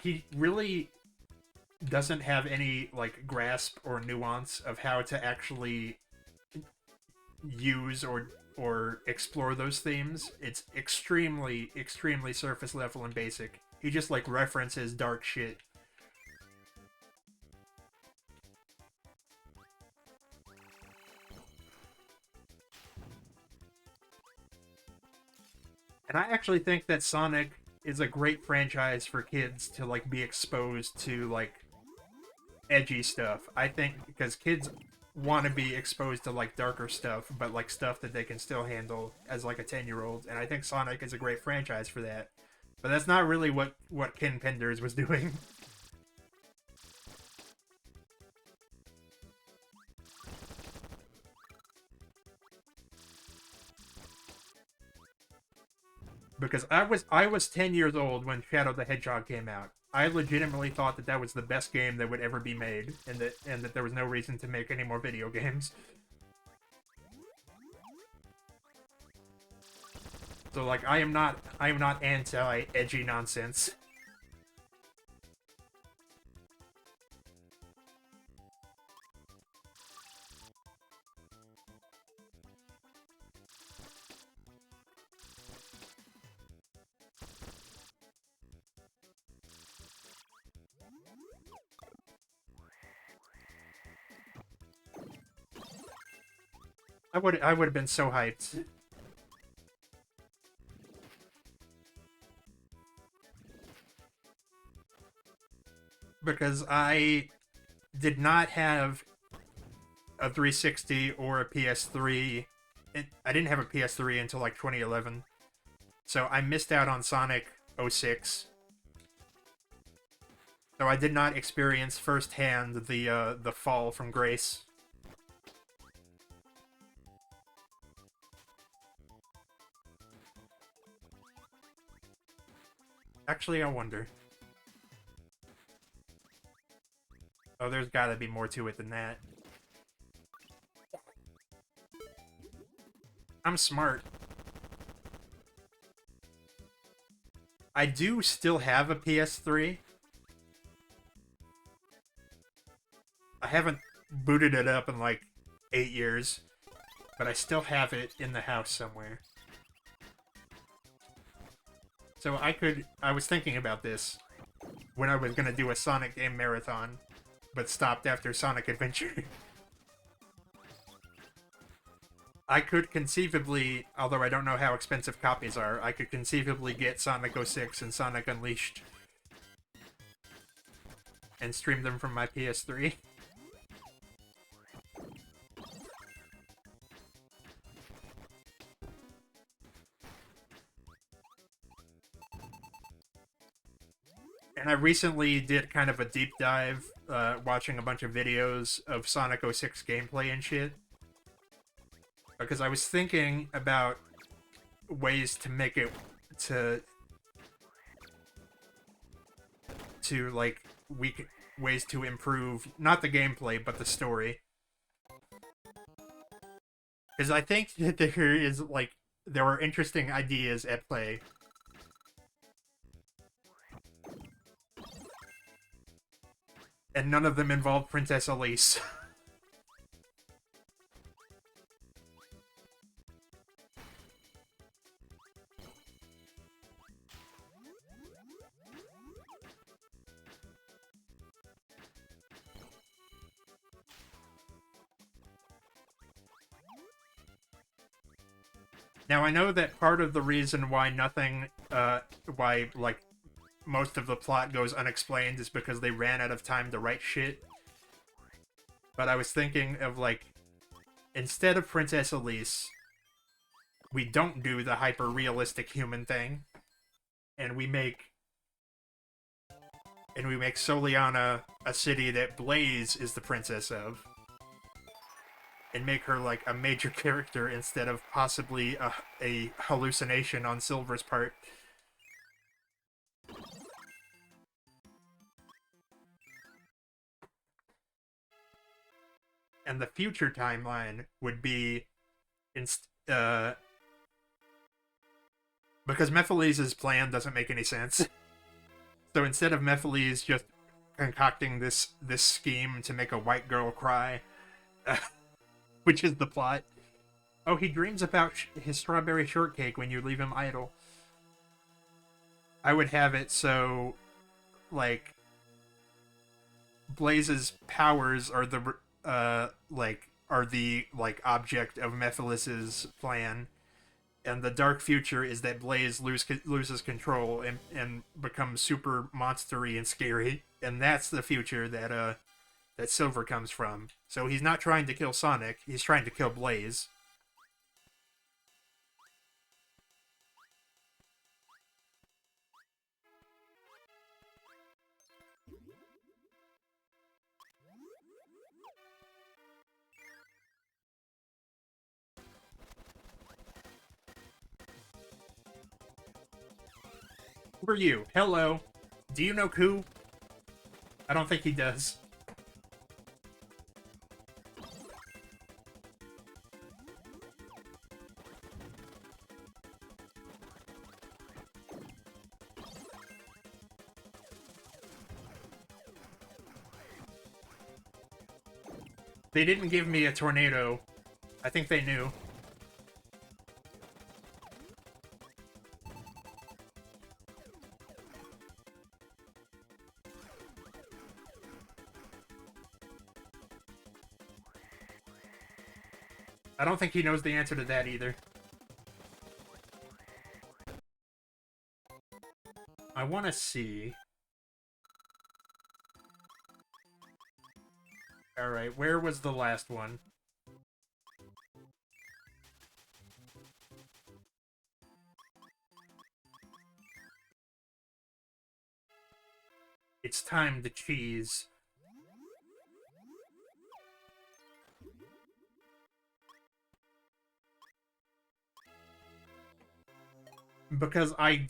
he really doesn't have any like grasp or nuance of how to actually use or explore those themes. It's extremely surface level and basic. He just like references dark shit. And I actually think that Sonic is a great franchise for kids to like be exposed to like edgy stuff. I think because kids want to be exposed to like darker stuff, but like stuff that they can still handle as like a 10-year-old. And I think Sonic is a great franchise for that. But that's not really what Ken Penders was doing. Because I was 10 years old when Shadow the Hedgehog came out. I legitimately thought that that was the best game that would ever be made, and that there was no reason to make any more video games. So like I am not anti edgy nonsense. I would have been so hyped. Because I did not have a 360 or a PS3. I didn't have a PS3 until like 2011. So I missed out on Sonic 06. So I did not experience firsthand the fall from grace. Actually, I wonder. Oh, there's gotta be more to it than that. I'm smart. I do still have a PS3. I haven't booted it up in like 8 years, but I still have it in the house somewhere. So I was thinking about this. when I was gonna do a Sonic game marathon, but stopped after Sonic Adventure. I could conceivably, although I don't know how expensive copies are, I could conceivably get Sonic 06 and Sonic Unleashed and stream them from my PS3. And I recently did kind of a deep dive, watching a bunch of videos of Sonic 06 gameplay and shit. Because I was thinking about ways to make it to like ways to improve not the gameplay but the story. Because I think that there are interesting ideas at play. And none of them involve Princess Elise. Now, I know that part of the reason why like, most of the plot goes unexplained is because they ran out of time to write shit. But I was thinking of, like, instead of Princess Elise, we don't do the hyper-realistic human thing, and we make Soliana a city that Blaze is the princess of. And make her, like, a major character instead of possibly a hallucination on Silver's part. And the future timeline would be... because Mephiles' plan doesn't make any sense. So instead of Mephiles just concocting this scheme to make a white girl cry... which is the plot. Oh, he dreams about his strawberry shortcake when you leave him idle. I would have it so, like, Blaze's powers are the object of Mephiles' plan, and the dark future is that Blaze loses control and becomes super monstery and scary, and that's the future that Silver comes from. So he's not trying to kill Sonic, he's trying to kill Blaze. Who are you? Hello. Do you know Koo? I don't think he does. They didn't give me a tornado. I think they knew. I don't think he knows the answer to that either. I want to see... Alright, where was the last one? It's time to cheese. Because I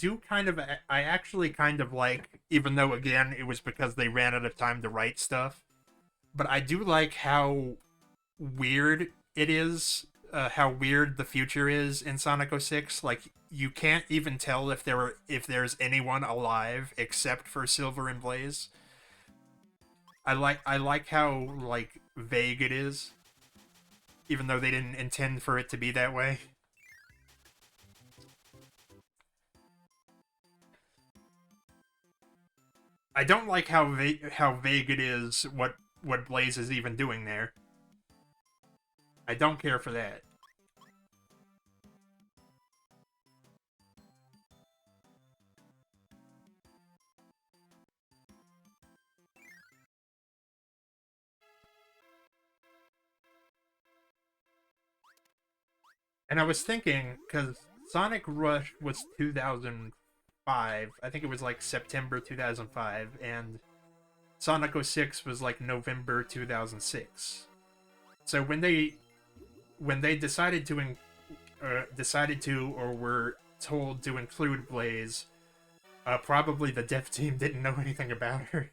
actually kind of like, even though, again, it was because they ran out of time to write stuff, but I do like how weird it is, how weird the future is in Sonic 06. Like, you can't even tell if there's anyone alive except for Silver and Blaze. I like how, like, vague it is, even though they didn't intend for it to be that way. I don't like how vague it is what Blaze is even doing there. I don't care for that. And I was thinking, because Sonic Rush was 2005, I think it was like September 2005, and Sonic 06 was like November 2006. So when they decided to or were told to include Blaze, probably the dev team didn't know anything about her.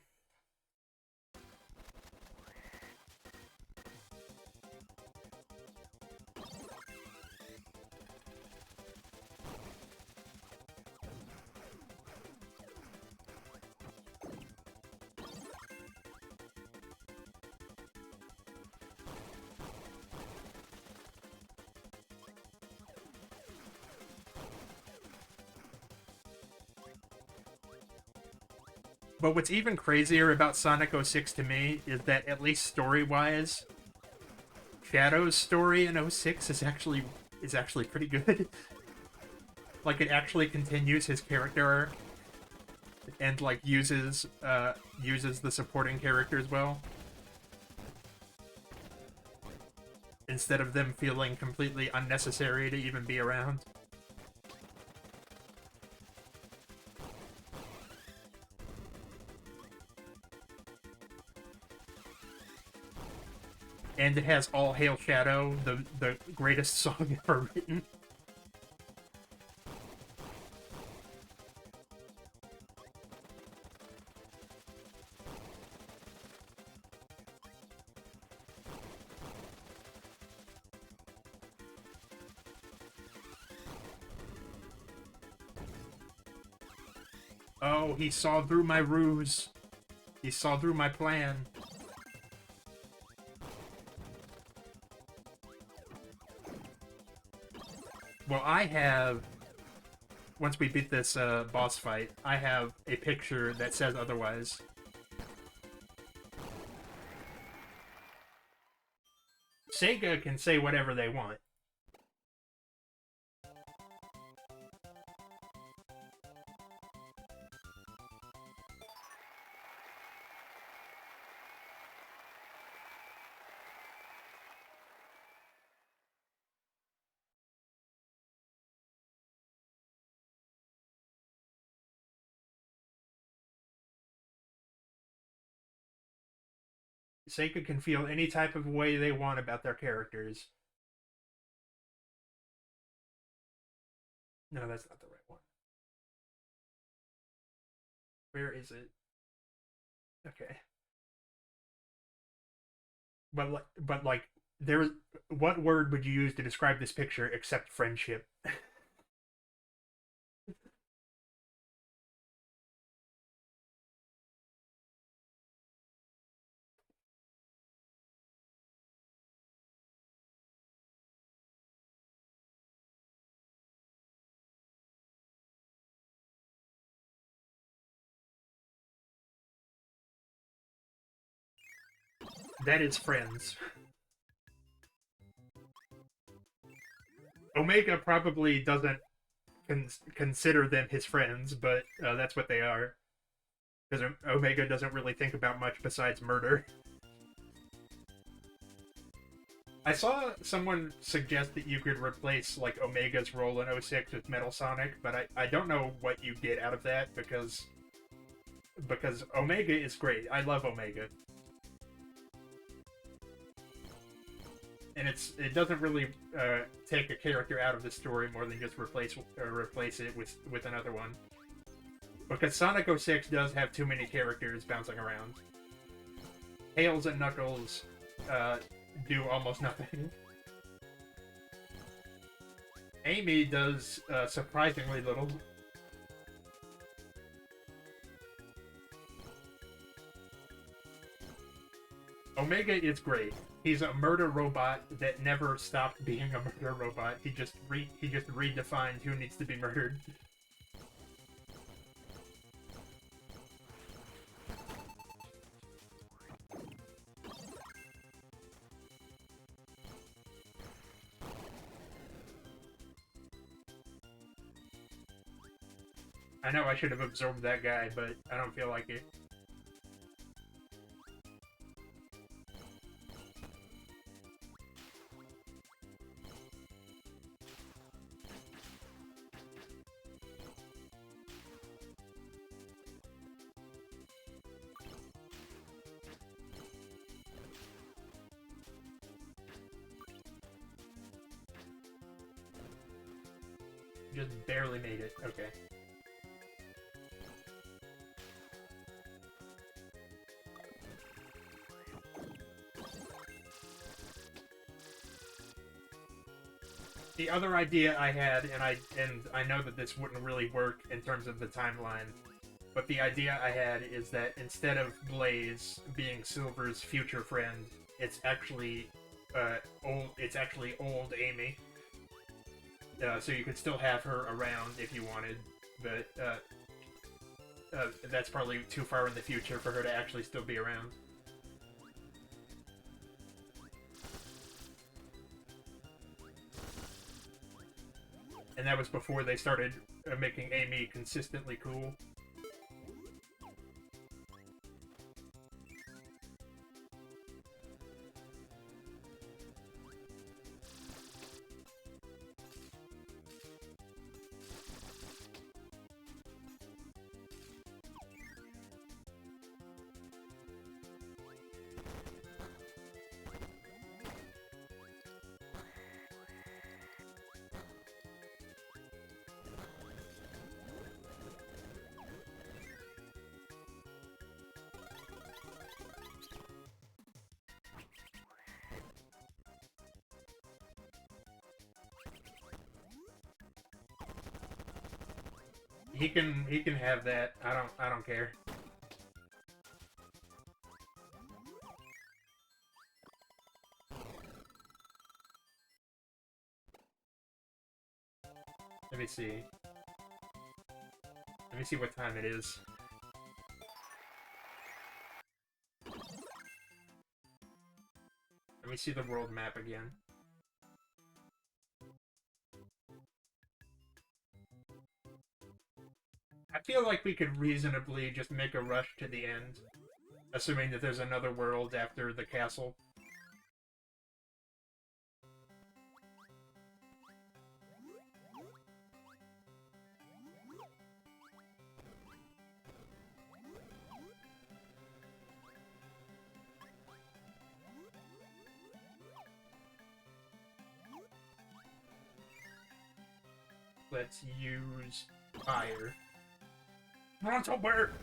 But what's even crazier about Sonic 06 to me is that, at least story-wise, Shadow's story in 06 is actually pretty good. Like, it actually continues his character arc and like uses the supporting characters well, instead of them feeling completely unnecessary to even be around. And it has All Hail Shadow, the greatest song ever written. Oh, he saw through my ruse. He saw through my plan. Well, I have... Once we beat this boss fight, I have a picture that says otherwise. Sega can say whatever they want. Sega can feel any type of way they want about their characters. No, that's not the right one. Where is it? Okay. But like, there. What word would you use to describe this picture except friendship? That is friends. Omega probably doesn't consider them his friends, but that's what they are. Because Omega doesn't really think about much besides murder. I saw someone suggest that you could replace like Omega's role in 06 with Metal Sonic, but I don't know what you get out of that, because Omega is great. I love Omega. And it doesn't really take a character out of the story more than just replace it with another one. Because Sonic 06 does have too many characters bouncing around. Tails and Knuckles do almost nothing. Amy does surprisingly little. Omega is great. He's a murder robot that never stopped being a murder robot. He just redefined who needs to be murdered. I know I should have absorbed that guy, but I don't feel like it. Just barely made it. Okay. The other idea I had, and I know that this wouldn't really work in terms of the timeline, but the idea I had is that instead of Blaze being Silver's future friend, it's actually old Amy. So you could still have her around if you wanted, but that's probably too far in the future for her to actually still be around. And that was before they started making Amy consistently cool. He can have that. I don't care. Let me see. Let me see what time it is. Let me see the world map again. I feel like we could reasonably just make a rush to the end, assuming that there's another world after the castle. Let's use fire. Frontal burst!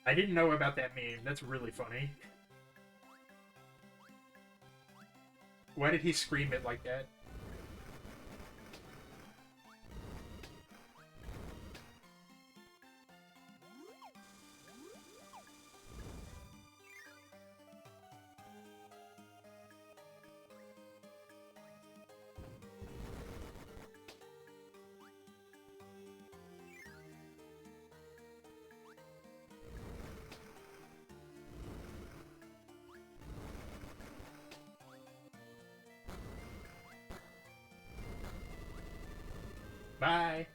I didn't know about that meme. That's really funny. Why did he scream it like that? Bye!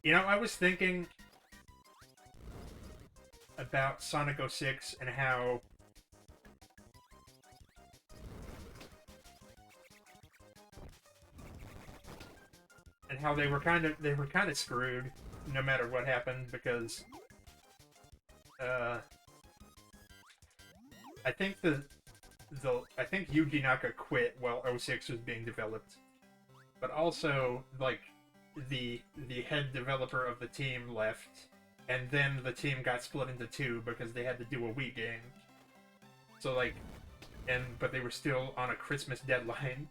You know, I was thinking about Sonic 06 and how they were kind of screwed no matter what happened, because I think I think Yuji Naka quit while 06 was being developed, but also like the head developer of the team left, and then the team got split into two because they had to do a Wii game. So like, but they were still on a Christmas deadline.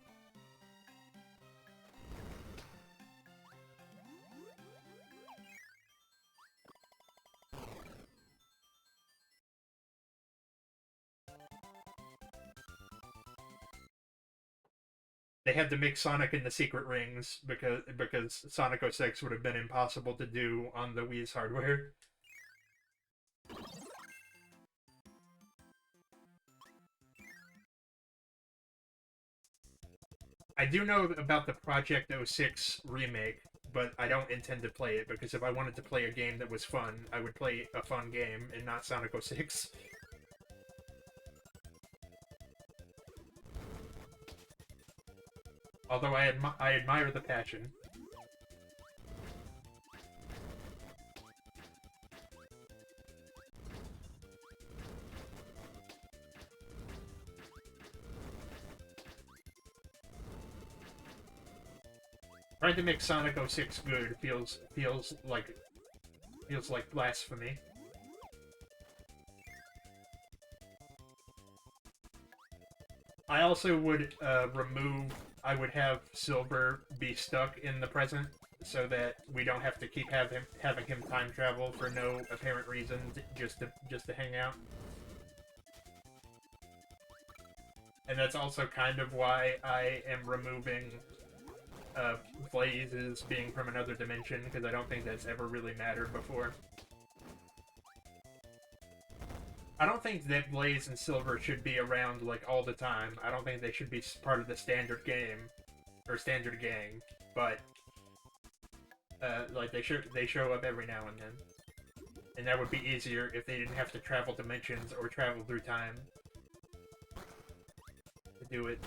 They had to make Sonic in the secret rings because Sonic 06 would have been impossible to do on the Wii's hardware. I do know about the Project 06 remake, but I don't intend to play it because if I wanted to play a game that was fun, I would play a fun game and not Sonic 06. Although I admire the passion. Trying to make Sonic 06 good feels like blasphemy. I also would I would have Silver be stuck in the present so that we don't have to keep having him time travel for no apparent reason, just to hang out. And that's also kind of why I am removing Blaze as being from another dimension, because I don't think that's ever really mattered before. I don't think that Blaze and Silver should be around, like, all the time. I don't think they should be part of the standard game, or standard gang, but, like, they show up every now and then. And that would be easier if they didn't have to travel dimensions or travel through time to do it.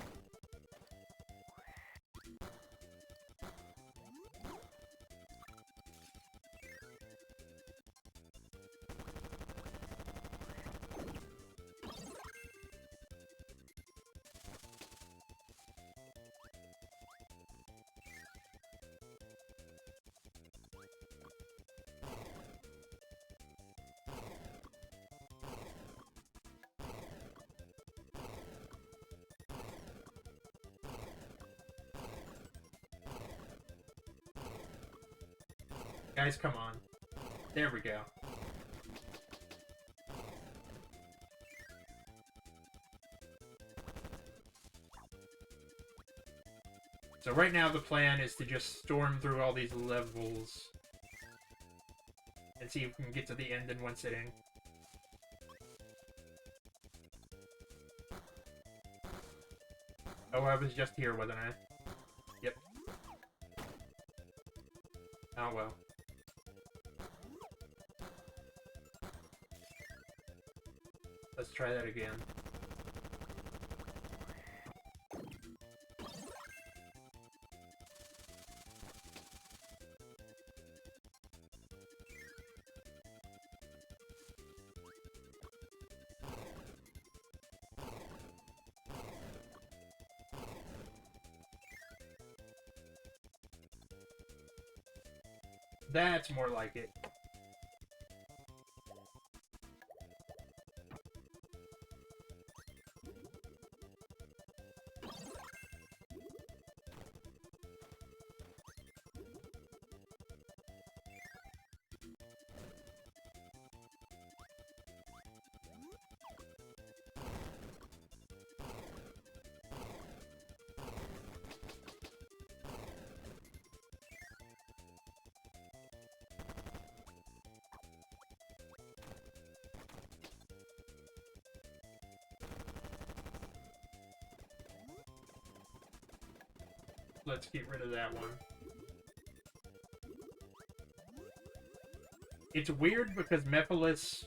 Guys, come on. There we go. So right now the plan is to just storm through all these levels and see if we can get to the end in one sitting. Oh, I was just here, wasn't I? Yep. Oh well. Let's try that again. That's more like it. Let's get rid of that one. It's weird because Mephiles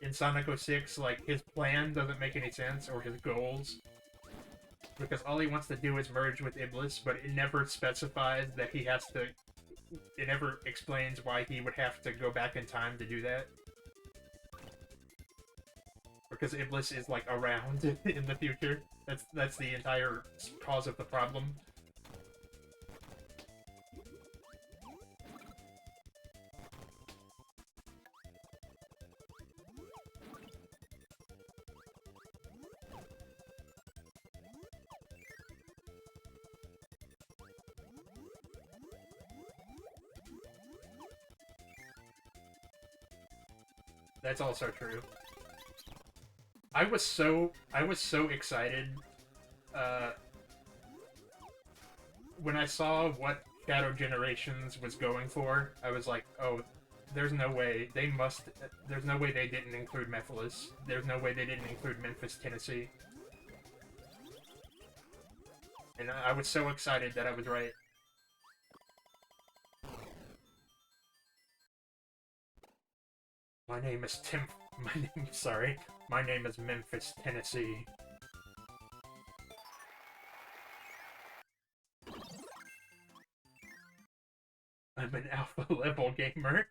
in Sonic 06, like, his plan doesn't make any sense, or his goals. Because all he wants to do is merge with Iblis, but it never specifies that he has to... It never explains why he would have to go back in time to do that. Because Iblis is, like, around in the future. That's the entire cause of the problem. That's also true. I was so excited when I saw what Shadow Generations was going for, I was like, oh, there's no way there's no way they didn't include Mephiles. There's no way they didn't include Memphis, Tennessee. And I was so excited that I was right. My name is My name is Memphis, Tennessee. I'm an alpha level gamer.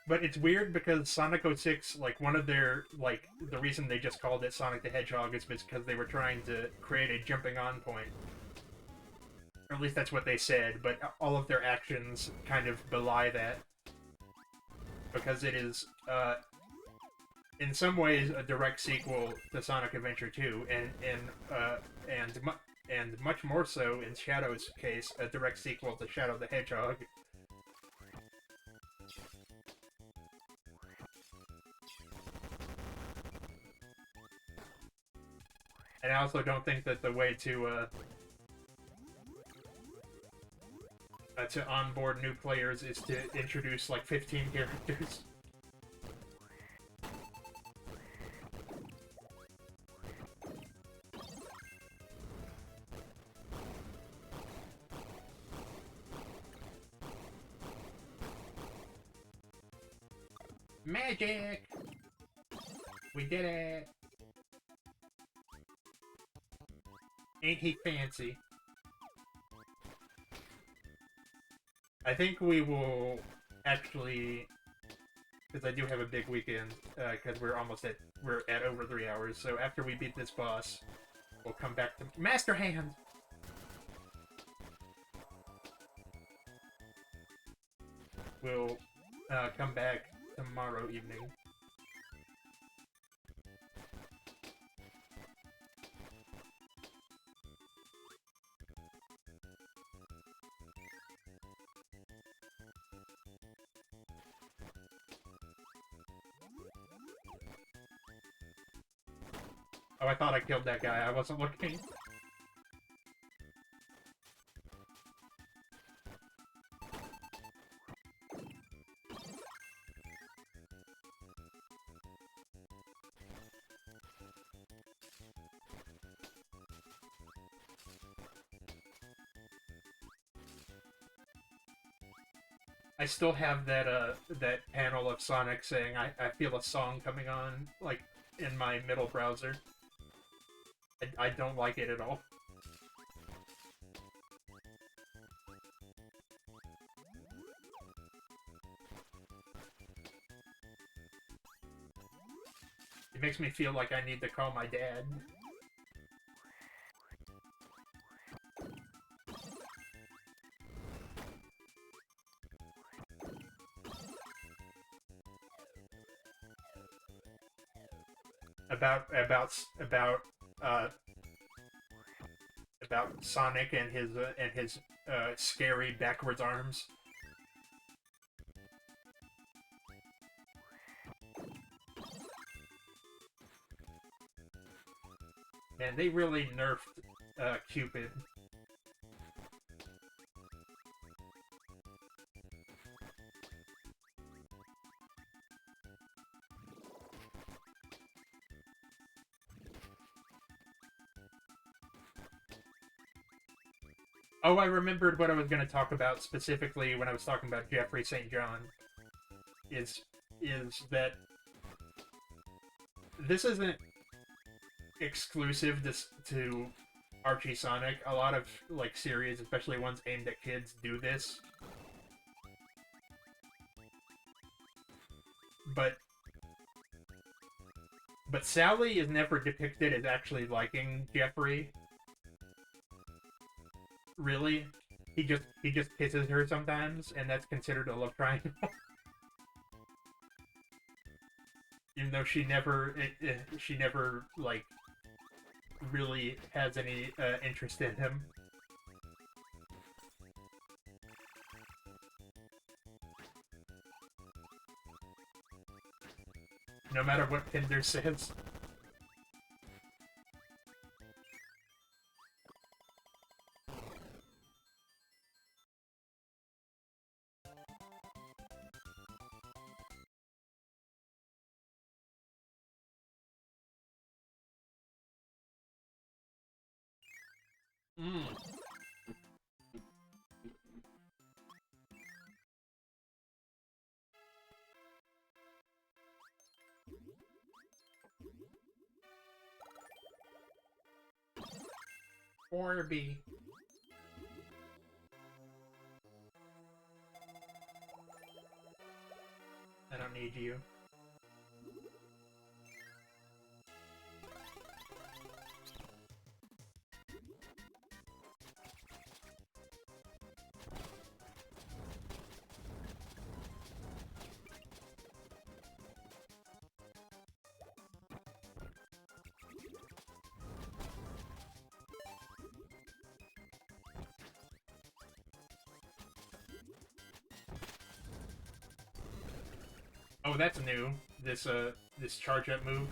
But it's weird because Sonic 06, like, one of their, like, the reason they just called it Sonic the Hedgehog is because they were trying to create a jumping on point. Or at least that's what they said, but all of their actions kind of belie that. Because it is, in some ways, a direct sequel to Sonic Adventure 2, and much more so, in Shadow's case, a direct sequel to Shadow the Hedgehog. And I also don't think that the way to onboard new players is to introduce like 15 characters. Magic! We did it! Ain't he fancy? I think we will actually, because I do have a big weekend, because we're at over 3 hours, so after we beat this boss, we'll come back to Master Hand! We'll come back tomorrow evening. Oh, I thought I killed that guy. I wasn't looking. I still have that panel of Sonic saying, I feel a song coming on, like, in my middle browser. I don't like it at all. It makes me feel like I need to call my dad. About Sonic and his scary backwards arms. Man, they really nerfed Cupid. Oh, I remembered what I was going to talk about specifically when I was talking about Jeffrey St. John. Is that this isn't exclusive to Archie Sonic. A lot of like series, especially ones aimed at kids, do this. But Sally is never depicted as actually liking Jeffrey. Really? He just kisses her sometimes, and that's considered a love triangle. Even though she never like really has any interest in him. No matter what Tinder says. Mm. Orby. I don't need you. Oh, that's new. This charge up move.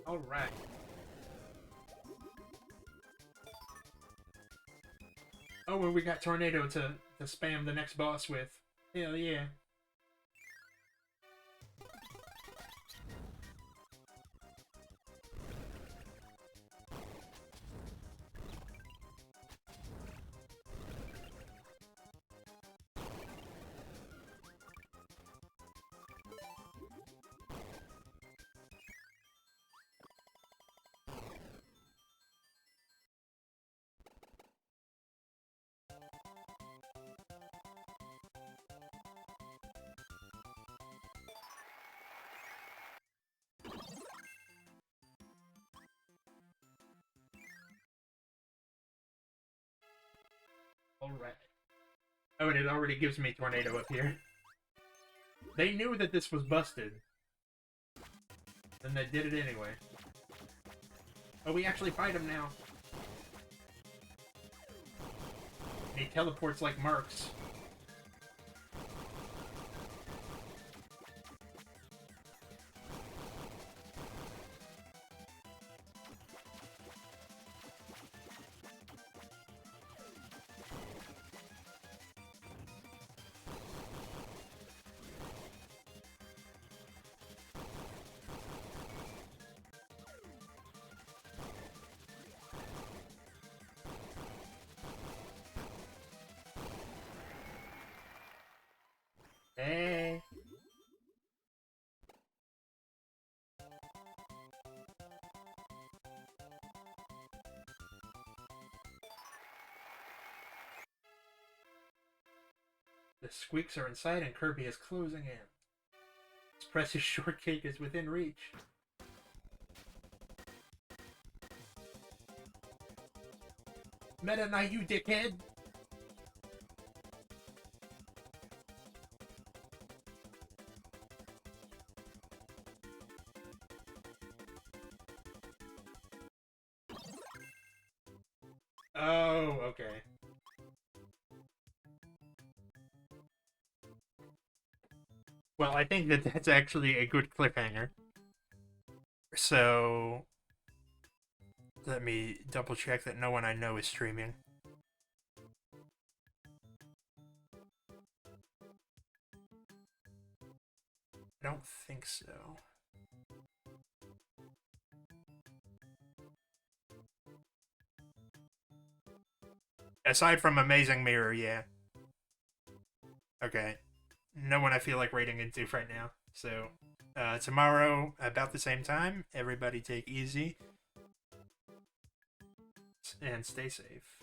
All right. Oh, and we got Tornado to spam the next boss with. Hell yeah. Alright. Oh, and it already gives me Tornado up here. They knew that this was busted. And they did it anyway. Oh, we actually fight him now. And he teleports like Marks. Hey. The Squeaks are inside and Kirby is closing in. This precious shortcake is within reach. Meta Knight, you dickhead! Oh, okay. Well, I think that that's actually a good cliffhanger. So, let me double check that no one I know is streaming. I don't think so. Aside from Amazing Mirror, yeah. Okay. No one I feel like rating into right now. So, tomorrow, about the same time, everybody take easy and stay safe.